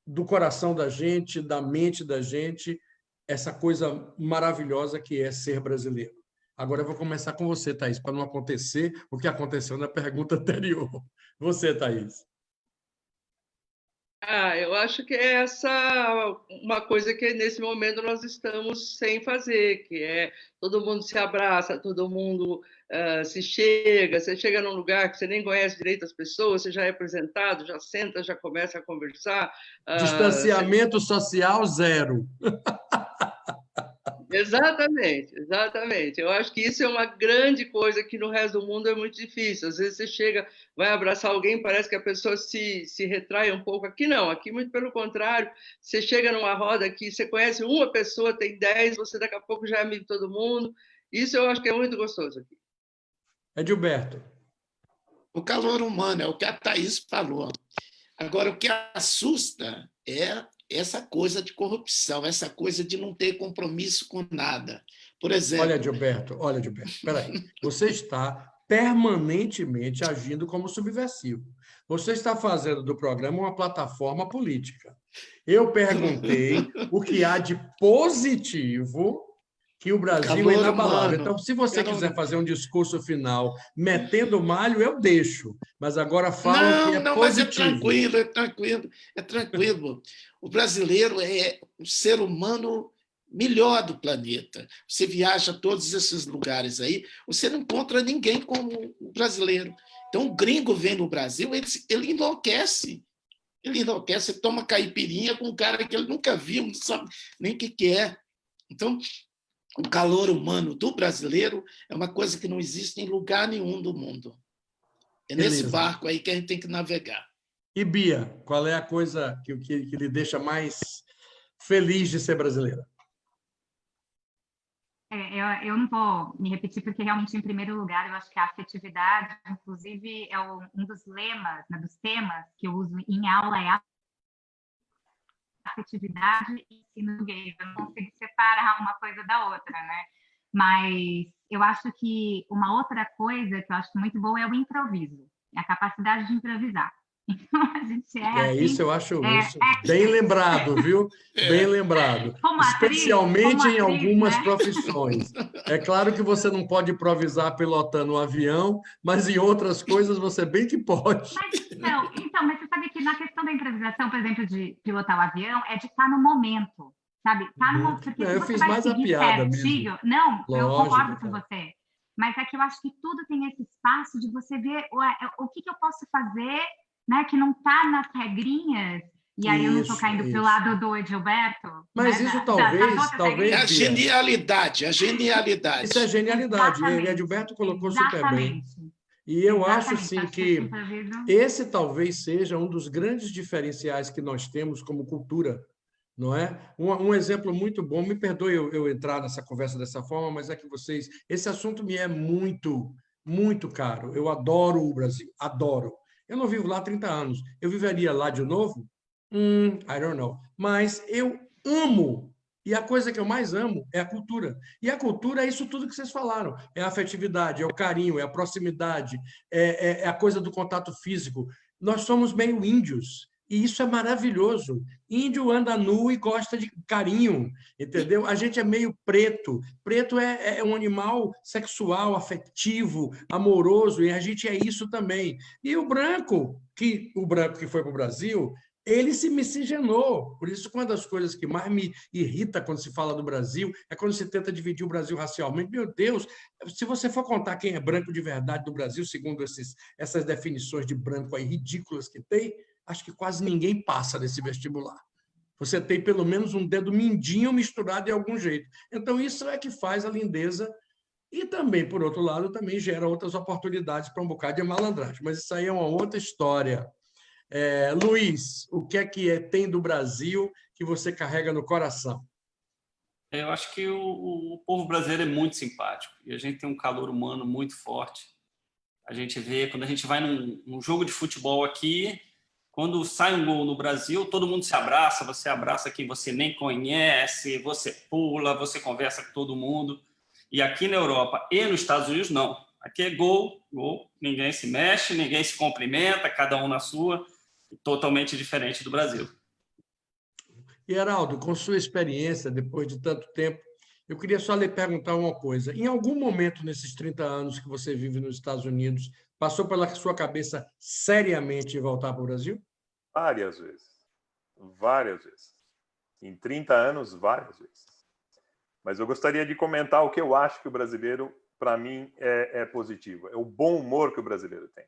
do coração da gente, da mente da gente, essa coisa maravilhosa que é ser brasileiro. Agora eu vou começar com você, Thaís, para não acontecer o que aconteceu na pergunta anterior. Você, Thaís. Eu acho que é essa uma coisa que nesse momento nós estamos sem fazer, que é todo mundo se abraça, todo mundo você chega num lugar que você nem conhece direito as pessoas, você já é apresentado, já senta, já começa a conversar. Distanciamento social zero. Exatamente, exatamente. Eu acho que isso é uma grande coisa que no resto do mundo é muito difícil. Às vezes você chega, vai abraçar alguém, parece que a pessoa se retrai um pouco. Aqui não, aqui muito pelo contrário. Você chega numa roda que você conhece uma pessoa, tem 10, você daqui a pouco já é amigo de todo mundo. Isso eu acho que é muito gostoso aqui. Edilberto. O calor humano, é o que a Thaís falou. Agora, o que assusta é essa coisa de corrupção, essa coisa de não ter compromisso com nada. Por exemplo... Olha, Gilberto, espera aí. Você está permanentemente agindo como subversivo. Você está fazendo do programa uma plataforma política. Eu perguntei o que há de positivo que o Brasil é inabalável. Então, se você quiser fazer um discurso final metendo malho, eu deixo. Mas agora fala que é positivo. Mas é tranquilo. O brasileiro é o ser humano melhor do planeta. Você viaja a todos esses lugares aí, você não encontra ninguém como o brasileiro. Então, o gringo vem no Brasil, ele enlouquece. Ele enlouquece, toma caipirinha com um cara que ele nunca viu, não sabe nem o que é. Então, o calor humano do brasileiro é uma coisa que não existe em lugar nenhum do mundo. É nesse barco aí que a gente tem que navegar. E, Bia, qual é a coisa que lhe deixa mais feliz de ser brasileira? Eu não vou me repetir, porque realmente, em primeiro lugar, eu acho que a afetividade, inclusive, é um dos lemas, né, dos temas que eu uso em aula, é a afetividade e ensino gay. Eu não consigo separar uma coisa da outra, né? Mas eu acho que uma outra coisa que eu acho muito boa é o improviso, a capacidade de improvisar. Então, a gente assim, isso eu acho isso bem lembrado, viu? Bem lembrado. Especialmente em algumas profissões. É claro que você não pode improvisar pilotando um avião, mas em outras coisas você bem que pode. Mas você sabe que na questão da improvisação, por exemplo, de pilotar o avião, é de estar no momento, sabe? Porque eu fiz mais a piada mesmo. Não, eu concordo com você. Mas é que eu acho que tudo tem esse espaço de você ver o que eu posso fazer, né, que não está nas regrinhas, e aí eu não estou caindo para o lado do Edilberto. Mas né, isso talvez... É a genialidade. Isso é genialidade. E Edilberto colocou super bem. E eu acho sim, que esse talvez seja um dos grandes diferenciais que nós temos como cultura, não é? Um exemplo muito bom, me perdoe eu entrar nessa conversa dessa forma, mas é que esse assunto me é muito, muito caro. Eu adoro o Brasil, adoro. Eu não vivo lá há 30 anos. Eu viveria lá de novo? I don't know. Mas eu amo. E a coisa que eu mais amo é a cultura. E a cultura é isso tudo que vocês falaram. É a afetividade, é o carinho, é a proximidade, é a coisa do contato físico. Nós somos meio índios. E isso é maravilhoso. Índio anda nu e gosta de carinho, entendeu? A gente é meio preto. Preto é um animal sexual, afetivo, amoroso, e a gente é isso também. E o branco que foi para o Brasil, ele se miscigenou. Por isso, uma das coisas que mais me irrita quando se fala do Brasil é quando se tenta dividir o Brasil racialmente. Meu Deus, se você for contar quem é branco de verdade no Brasil, segundo essas definições de branco aí ridículas que tem, acho que quase ninguém passa nesse vestibular. Você tem pelo menos um dedo mindinho misturado de algum jeito. Então, isso é que faz a lindeza e também, por outro lado, também gera outras oportunidades para um bocado de malandragem. Mas isso aí é uma outra história. Luiz, o que tem do Brasil que você carrega no coração? Eu acho que o povo brasileiro é muito simpático e a gente tem um calor humano muito forte. A gente vê, quando a gente vai num jogo de futebol aqui, quando sai um gol no Brasil, todo mundo se abraça, você abraça quem você nem conhece, você pula, você conversa com todo mundo. E aqui na Europa e nos Estados Unidos, não. Aqui é gol, gol, ninguém se mexe, ninguém se cumprimenta, cada um na sua, totalmente diferente do Brasil. E, Heraldo, com sua experiência, depois de tanto tempo, eu queria só lhe perguntar uma coisa. Em algum momento nesses 30 anos que você vive nos Estados Unidos, passou pela sua cabeça seriamente voltar para o Brasil? Várias vezes. Várias vezes. Em 30 anos, várias vezes. Mas eu gostaria de comentar o que eu acho que o brasileiro, para mim, é positivo. É o bom humor que o brasileiro tem.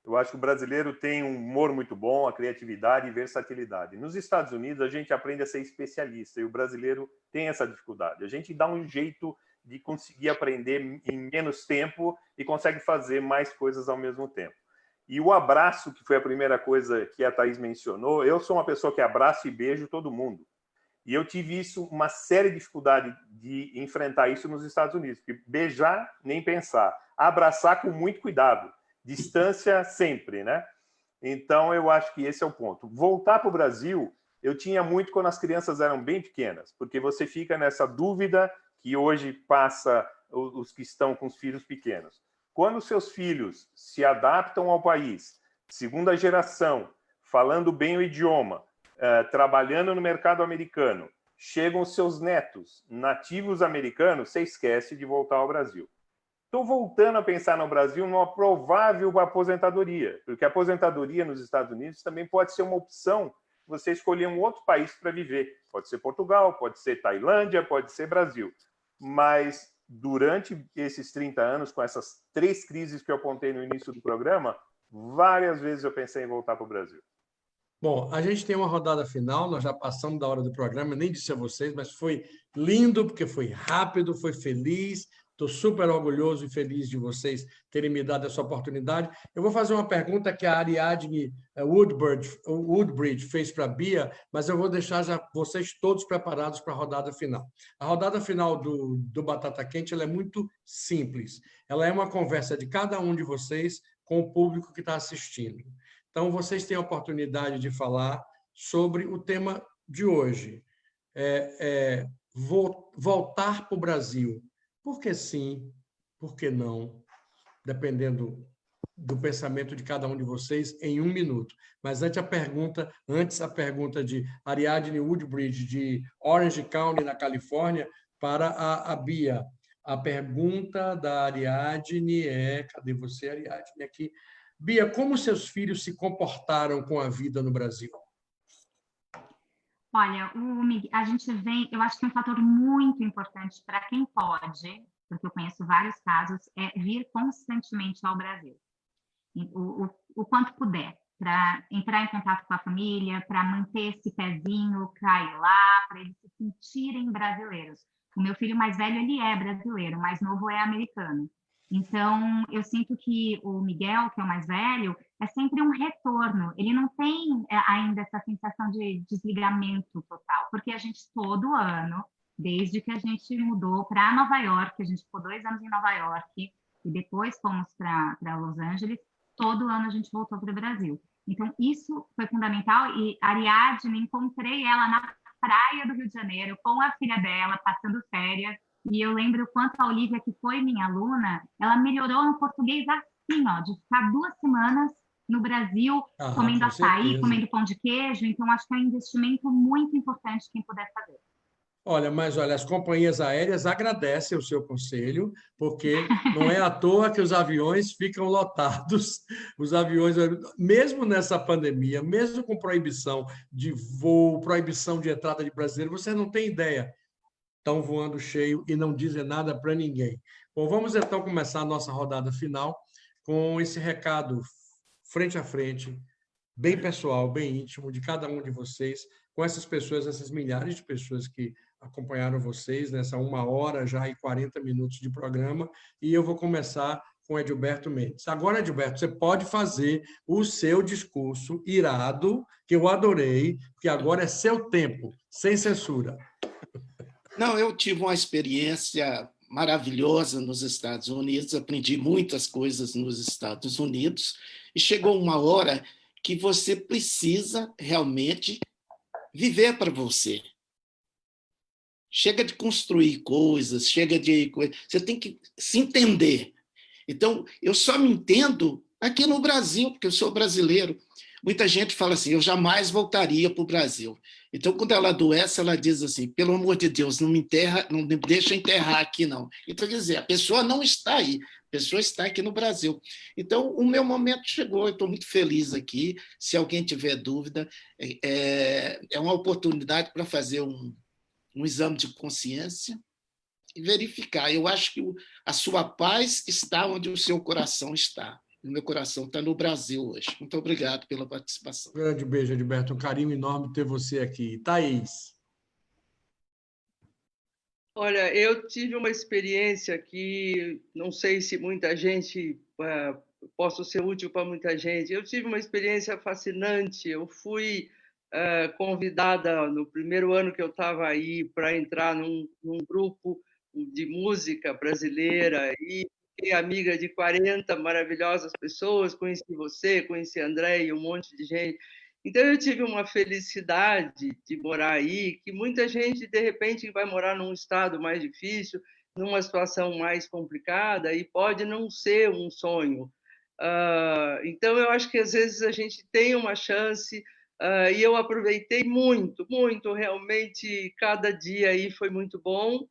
Eu acho que o brasileiro tem um humor muito bom, a criatividade e versatilidade. Nos Estados Unidos, a gente aprende a ser especialista e o brasileiro tem essa dificuldade. A gente dá um jeito de conseguir aprender em menos tempo e consegue fazer mais coisas ao mesmo tempo. E o abraço, que foi a primeira coisa que a Thaís mencionou, eu sou uma pessoa que abraço e beijo todo mundo. E eu tive uma séria dificuldade de enfrentar isso nos Estados Unidos, porque beijar, nem pensar. Abraçar com muito cuidado. Distância sempre, né? Então, eu acho que esse é o ponto. Voltar para o Brasil, eu tinha muito quando as crianças eram bem pequenas, porque você fica nessa dúvida que hoje passa os que estão com os filhos pequenos. Quando seus filhos se adaptam ao país, segunda geração, falando bem o idioma, trabalhando no mercado americano, chegam os seus netos nativos americanos, você esquece de voltar ao Brasil. Estou voltando a pensar no Brasil numa provável aposentadoria, porque a aposentadoria nos Estados Unidos também pode ser uma opção você escolher um outro país para viver. Pode ser Portugal, pode ser Tailândia, pode ser Brasil. Mas durante esses 30 anos, com essas 3 crises que eu apontei no início do programa, várias vezes eu pensei em voltar para o Brasil. Bom, a gente tem uma rodada final, nós já passamos da hora do programa, nem disse a vocês, mas foi lindo, porque foi rápido, foi feliz. Estou super orgulhoso e feliz de vocês terem me dado essa oportunidade. Eu vou fazer uma pergunta que a Ariadne Woodbridge fez para a Bia, mas eu vou deixar já vocês todos preparados para a rodada final. A rodada final do Batata Quente ela é muito simples. Ela é uma conversa de cada um de vocês com o público que está assistindo. Então, vocês têm a oportunidade de falar sobre o tema de hoje. Voltar para o Brasil. Por que sim? Por que não? Dependendo do pensamento de cada um de vocês, em 1 minuto. Mas antes a pergunta de Ariadne Woodbridge, de Orange County, na Califórnia, para a Bia. A pergunta da Ariadne é... Cadê você, Ariadne? Aqui. Bia, como seus filhos se comportaram com a vida no Brasil? Olha, a gente vem, eu acho que um fator muito importante para quem pode, porque eu conheço vários casos, é vir constantemente ao Brasil. O quanto puder, para entrar em contato com a família, para manter esse pezinho, para ir lá, para eles se sentirem brasileiros. O meu filho mais velho, ele é brasileiro, o mais novo é americano. Então, eu sinto que o Miguel, que é o mais velho, é sempre um retorno. Ele não tem ainda essa sensação de desligamento total, porque a gente todo ano, desde que a gente mudou para Nova York, a gente ficou 2 anos em Nova York e depois fomos para Los Angeles, todo ano a gente voltou para o Brasil. Então, isso foi fundamental e a Ariadne, encontrei ela na praia do Rio de Janeiro com a filha dela, passando férias. E eu lembro o quanto a Olivia, que foi minha aluna, ela melhorou no português assim, ó, de ficar 2 semanas no Brasil, Ah, comendo com açaí, certeza. comendo pão de queijo. Então, acho que é um investimento muito importante quem puder fazer. Olha, mas olha, as companhias aéreas agradecem o seu conselho, porque não é à toa que os aviões ficam lotados. Os aviões, mesmo nessa pandemia, mesmo com proibição de voo, proibição de entrada de brasileiro, você não tem ideia. Estão voando cheio e não dizem nada para ninguém. Bom, vamos então começar a nossa rodada final com esse recado frente a frente, bem pessoal, bem íntimo de cada um de vocês, com essas pessoas, essas milhares de pessoas que acompanharam vocês nessa 1h já e 40 minutos de programa, e eu vou começar com Edilberto Mendes. Agora, Edilberto, você pode fazer o seu discurso irado, que eu adorei, porque agora é seu tempo, sem censura. Não, eu tive uma experiência maravilhosa nos Estados Unidos, aprendi muitas coisas nos Estados Unidos, e chegou uma hora que você precisa realmente viver para você. Chega de construir coisas, você tem que se entender. Então, eu só me entendo aqui no Brasil, porque eu sou brasileiro. Muita gente fala assim, eu jamais voltaria para o Brasil. Então, quando ela adoece, ela diz assim, pelo amor de Deus, não me enterra, não me deixa enterrar aqui, não. Então, quer dizer, a pessoa não está aí, a pessoa está aqui no Brasil. Então, o meu momento chegou, eu estou muito feliz aqui. Se alguém tiver dúvida, é uma oportunidade para fazer um exame de consciência e verificar. Eu acho que a sua paz está onde o seu coração está. O meu coração está no Brasil hoje. Muito obrigado pela participação. Um grande beijo, Edilberto. Um carinho enorme ter você aqui. Thaís. Olha, eu tive uma experiência que não sei se muita gente posso ser útil para muita gente. Eu tive uma experiência fascinante. Eu fui convidada no primeiro ano que eu estava aí para entrar num grupo de música brasileira e fiquei amiga de 40 maravilhosas pessoas. Conheci você, conheci André e um monte de gente. Então, eu tive uma felicidade de morar aí, que muita gente, de repente, vai morar num estado mais difícil, numa situação mais complicada, e pode não ser um sonho. Então, eu acho que, às vezes, a gente tem uma chance, e eu aproveitei muito, muito, realmente, cada dia aí foi muito bom,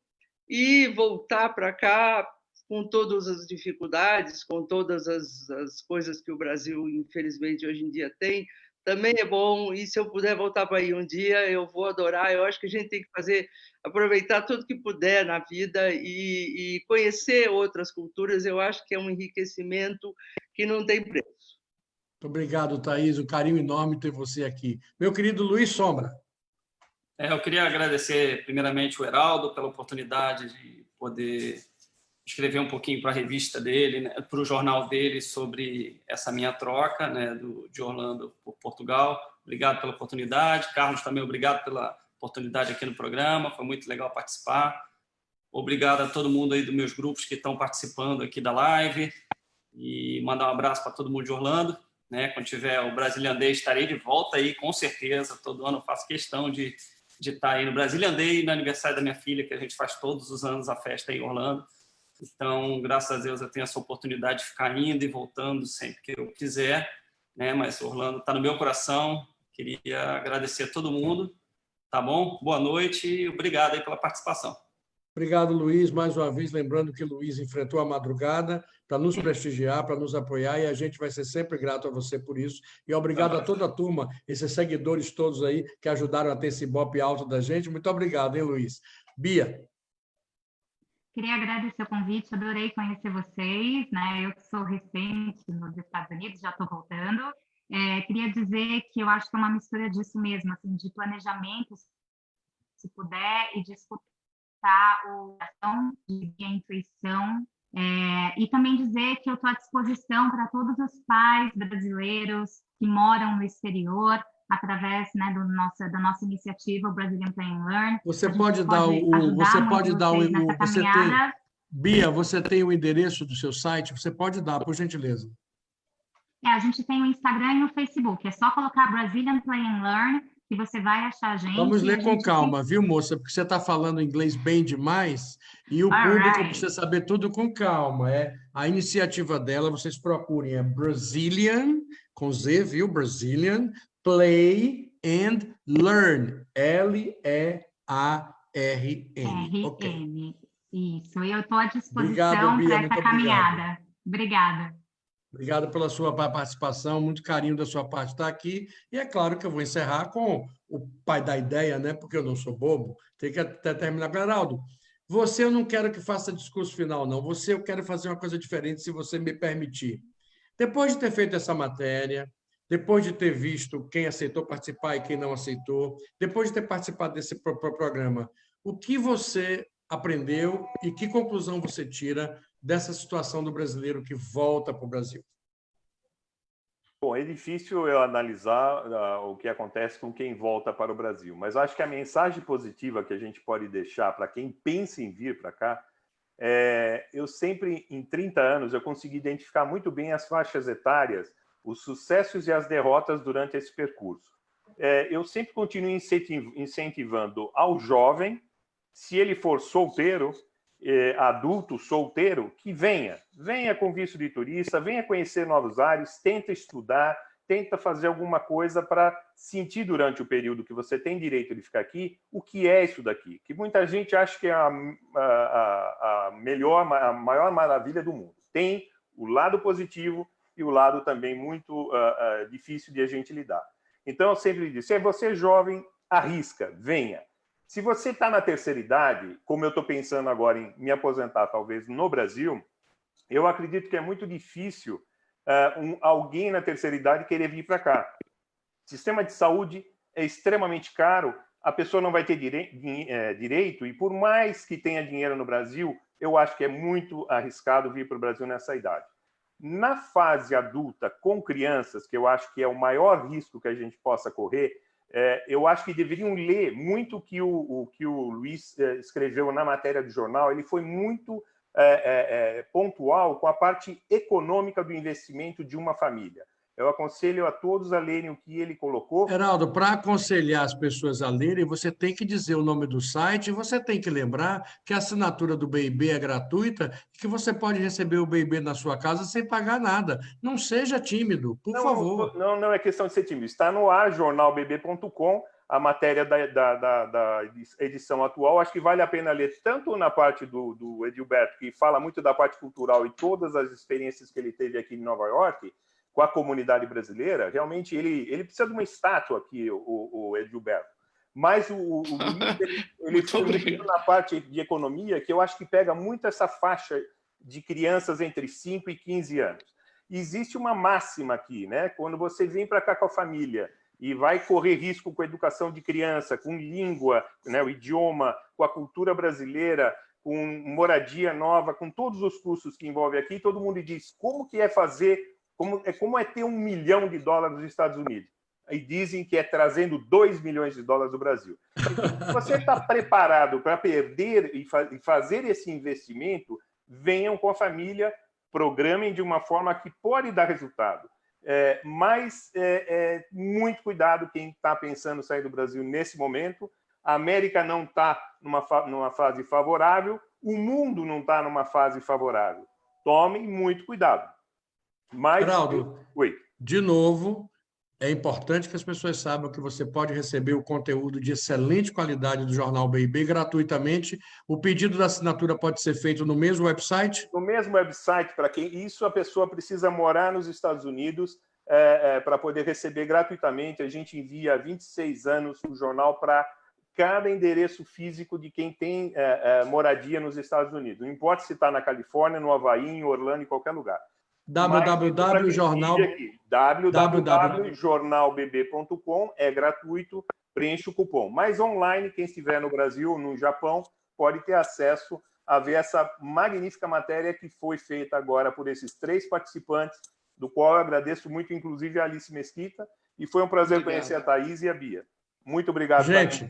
e voltar para cá com todas as dificuldades, com todas as coisas que o Brasil, infelizmente, hoje em dia tem, também é bom, e se eu puder voltar para aí um dia, eu vou adorar. Eu acho que a gente tem que aproveitar tudo que puder na vida e conhecer outras culturas. Eu acho que é um enriquecimento que não tem preço. Muito obrigado, Thaís. Um carinho enorme ter você aqui. Meu querido Luiz Sombra. Eu queria agradecer, primeiramente, o Heraldo pela oportunidade de poder escrever um pouquinho para a revista dele, né, para o jornal dele, sobre essa minha troca, né, de Orlando por Portugal. Obrigado pela oportunidade. Carlos, também obrigado pela oportunidade aqui no programa. Foi muito legal participar. Obrigado a todo mundo aí dos meus grupos que estão participando aqui da live. E mandar um abraço para todo mundo de Orlando. Né? Quando tiver o Brazilian Day, estarei de volta aí, com certeza. Todo ano eu faço questão de estar aí no Brazilian Day, no aniversário da minha filha, que a gente faz todos os anos a festa aí em Orlando. Então, graças a Deus, eu tenho essa oportunidade de ficar indo e voltando sempre que eu quiser, né? Mas Orlando está no meu coração. Queria agradecer a todo mundo, tá bom? Boa noite e obrigado aí pela participação. Obrigado, Luiz. Mais uma vez, lembrando que o Luiz enfrentou a madrugada para nos prestigiar, para nos apoiar, e a gente vai ser sempre grato a você por isso. E obrigado a toda a turma, esses seguidores todos aí que ajudaram a ter esse ibope alto da gente. Muito obrigado, hein, Luiz? Bia. Queria agradecer o convite, adorei conhecer vocês, né? Eu que sou recente nos Estados Unidos, já estou voltando. Queria dizer que eu acho que é uma mistura disso mesmo, assim, de planejamento, se puder, e de escutar o coração, de a intuição, e também dizer que eu estou à disposição para todos os pais brasileiros que moram no exterior, através, né, da nossa iniciativa, o Brazilian Play and Learn. Você pode dar Bia, você tem o endereço do seu site? Você pode dar, por gentileza. A gente tem o Instagram e o Facebook. É só colocar Brazilian Play and Learn, que você vai achar a gente. Vamos ler a com gente calma, viu, moça? Porque você está falando inglês bem demais e o All público right. precisa saber tudo com calma. A iniciativa dela, vocês procurem, é Brazilian, com Z, viu? Brazilian, Play and Learn. L-E-A-R-N. Ok. RN. Isso, eu estou à Obrigado, disposição Bia, para muito essa obrigado. caminhada. Obrigada. Obrigado pela sua participação, muito carinho da sua parte estar aqui. E é claro que eu vou encerrar com o pai da ideia, né? Porque eu não sou bobo, tem que até terminar. Geraldo, você eu não quero que faça discurso final, não. Você eu quero fazer uma coisa diferente, se você me permitir. Depois de ter feito essa matéria, depois de ter visto quem aceitou participar e quem não aceitou, depois de ter participado desse programa, o que você aprendeu e que conclusão você tira dessa situação do brasileiro que volta para o Brasil? Bom, é difícil eu analisar o que acontece com quem volta para o Brasil, mas acho que a mensagem positiva que a gente pode deixar para quem pensa em vir para cá eu sempre, em 30 anos, eu consegui identificar muito bem as faixas etárias, os sucessos e as derrotas durante esse percurso. Eu sempre continuo incentivando ao jovem, se ele for solteiro, adulto, solteiro, que venha com visto de turista, venha conhecer novos ares, tenta estudar, tenta fazer alguma coisa para sentir durante o período que você tem direito de ficar aqui, o que é isso daqui, que muita gente acha que é a maior maravilha do mundo. Tem o lado positivo e o lado também muito difícil de a gente lidar. Então, eu sempre disse, se você é jovem, arrisca, venha. Se você está na terceira idade, como eu estou pensando agora em me aposentar, talvez, no Brasil, eu acredito que é muito difícil alguém na terceira idade querer vir para cá. O sistema de saúde é extremamente caro, a pessoa não vai ter direito, e por mais que tenha dinheiro no Brasil, eu acho que é muito arriscado vir para o Brasil nessa idade. Na fase adulta, com crianças, que eu acho que é o maior risco que a gente possa correr, eu acho que deveriam ler muito o que o Luiz escreveu na matéria do jornal. Ele foi muito pontual com a parte econômica do investimento de uma família. Eu aconselho a todos a lerem o que ele colocou. Geraldo, para aconselhar as pessoas a lerem, você tem que dizer o nome do site e você tem que lembrar que a assinatura do BIB é gratuita e que você pode receber o BIB na sua casa sem pagar nada. Não seja tímido, por favor. Não é questão de ser tímido. Está no ar, jornalbb.com, a matéria da edição atual. Acho que vale a pena ler tanto na parte do Edilberto, que fala muito da parte cultural e todas as experiências que ele teve aqui em Nova York, com a comunidade brasileira. Realmente, ele precisa de uma estátua aqui, o Edilberto. Mas o ele foi muito na parte de economia, que eu acho que pega muito essa faixa de crianças entre 5 e 15 anos. Existe uma máxima aqui, né? Quando você vem para cá com a família e vai correr risco com a educação de criança, com língua, né, o idioma, com a cultura brasileira, com moradia nova, com todos os custos que envolve aqui, todo mundo diz como que é fazer, como é ter $1 milhão nos Estados Unidos. E dizem que é trazendo $2 milhões do Brasil. Se você está preparado para perder e fazer esse investimento, venham com a família, programem de uma forma que pode dar resultado. Mas muito cuidado quem está pensando em sair do Brasil nesse momento. A América não está numa fase favorável, o mundo não está numa fase favorável. Tomem muito cuidado. Mas, Geraldo, de novo, é importante que as pessoas saibam que você pode receber o conteúdo de excelente qualidade do Jornal BIB gratuitamente. O pedido da assinatura pode ser feito no mesmo website? No mesmo website, para quem isso, a pessoa precisa morar nos Estados Unidos para poder receber gratuitamente. A gente envia há 26 anos o jornal para cada endereço físico de quem tem moradia nos Estados Unidos. Não importa se está na Califórnia, no Havaí, em Orlando, em qualquer lugar. www.jornalbb.com é gratuito, preenche o cupom. Mas online, quem estiver no Brasil, no Japão, pode ter acesso a ver essa magnífica matéria que foi feita agora por esses 3 participantes, do qual eu agradeço muito, inclusive a Alice Mesquita, e foi um prazer conhecer a Thaís e a Bia. Muito obrigado. Gente,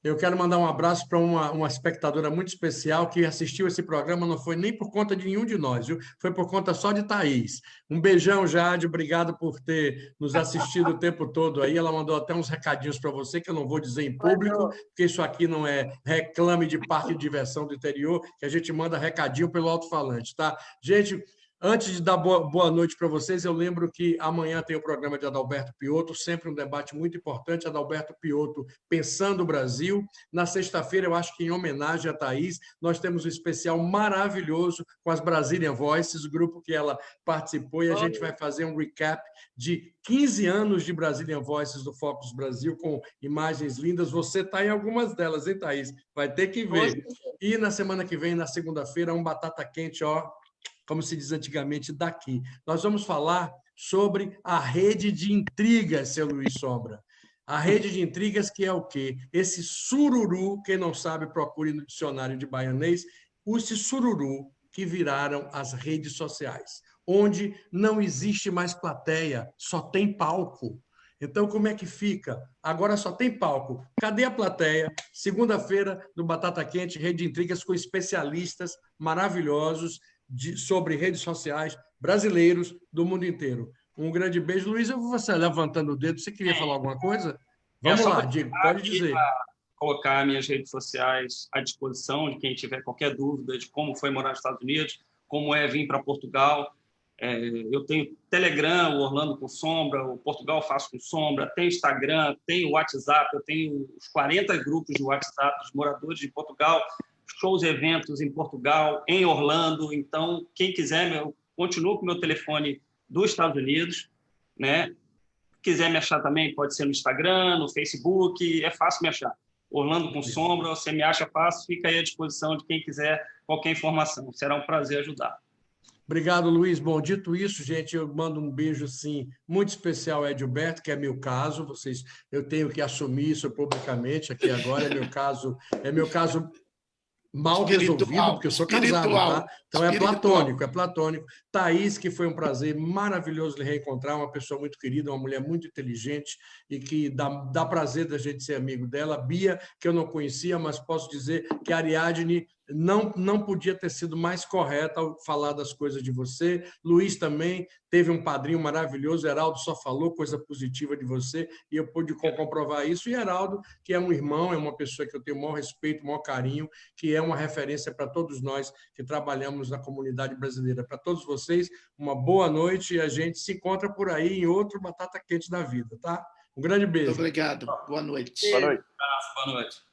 Eu quero mandar um abraço para uma espectadora muito especial que assistiu esse programa, não foi nem por conta de nenhum de nós, viu? Foi por conta só de Thaís. Um beijão, Jade, obrigado por ter nos assistido o tempo todo aí. Ela mandou até uns recadinhos para você, que eu não vou dizer em público, porque isso aqui não é reclame de parque de diversão do interior, que a gente manda recadinho pelo alto-falante, tá? Gente, antes de dar boa noite para vocês, eu lembro que amanhã tem o programa de Adalberto Piotto, sempre um debate muito importante, Adalberto Piotto pensando o Brasil. Na sexta-feira, eu acho que em homenagem a Thaís, nós temos um especial maravilhoso com as Brazilian Voices, o grupo que ela participou, e a gente vai fazer um recap de 15 anos de Brazilian Voices do Focus Brasil, com imagens lindas. Você está em algumas delas, hein, Thaís? Vai ter que ver. E na semana que vem, na segunda-feira, um batata quente, ó, como se diz antigamente, daqui. Nós vamos falar sobre a rede de intrigas, seu Luiz Sombra. A rede de intrigas que é o quê? Esse sururu, quem não sabe, procure no dicionário de baianês, esse sururu que viraram as redes sociais, onde não existe mais plateia, só tem palco. Então, como é que fica? Agora só tem palco. Cadê a plateia? Segunda-feira, no Batata Quente, Rede de Intrigas, com especialistas maravilhosos sobre redes sociais brasileiros do mundo inteiro. Um grande beijo. Luiz, eu vou você levantando o dedo. Você queria falar alguma coisa? Vamos lá, Diego, pode dizer. Colocar minhas redes sociais à disposição de quem tiver qualquer dúvida de como foi morar nos Estados Unidos, como é vir para Portugal. Eu tenho Telegram, o Orlando com Sombra, o Portugal Faço com Sombra, tenho Instagram, tenho WhatsApp, eu tenho os 40 grupos de WhatsApp dos moradores de Portugal, shows e eventos em Portugal, em Orlando. Então, quem quiser, eu continuo com o meu telefone dos Estados Unidos, né? Quiser me achar também, pode ser no Instagram, no Facebook, é fácil me achar. Orlando com Sombra, você me acha fácil, fica aí à disposição de quem quiser qualquer informação. Será um prazer ajudar. Obrigado, Luiz. Bom, dito isso, gente, eu mando um beijo assim, muito especial a Edilberto, que é meu caso. Eu tenho que assumir isso publicamente aqui agora, é meu caso mal resolvido, porque eu sou casado, tá? Então é platônico. Thaís, que foi um prazer maravilhoso lhe reencontrar, uma pessoa muito querida, uma mulher muito inteligente e que dá prazer da gente ser amigo dela. Bia, que eu não conhecia, mas posso dizer que a Ariadne não podia ter sido mais correta ao falar das coisas de você. Luiz também teve um padrinho maravilhoso, Heraldo só falou coisa positiva de você e eu pude comprovar isso. E Heraldo, que é um irmão, é uma pessoa que eu tenho o maior respeito, o maior carinho, que é uma referência para todos nós que trabalhamos na comunidade brasileira. Para todos vocês, uma boa noite e a gente se encontra por aí em outro Batata Quente da Vida, tá? Um grande beijo. Muito obrigado. Boa noite. Boa noite. Boa noite.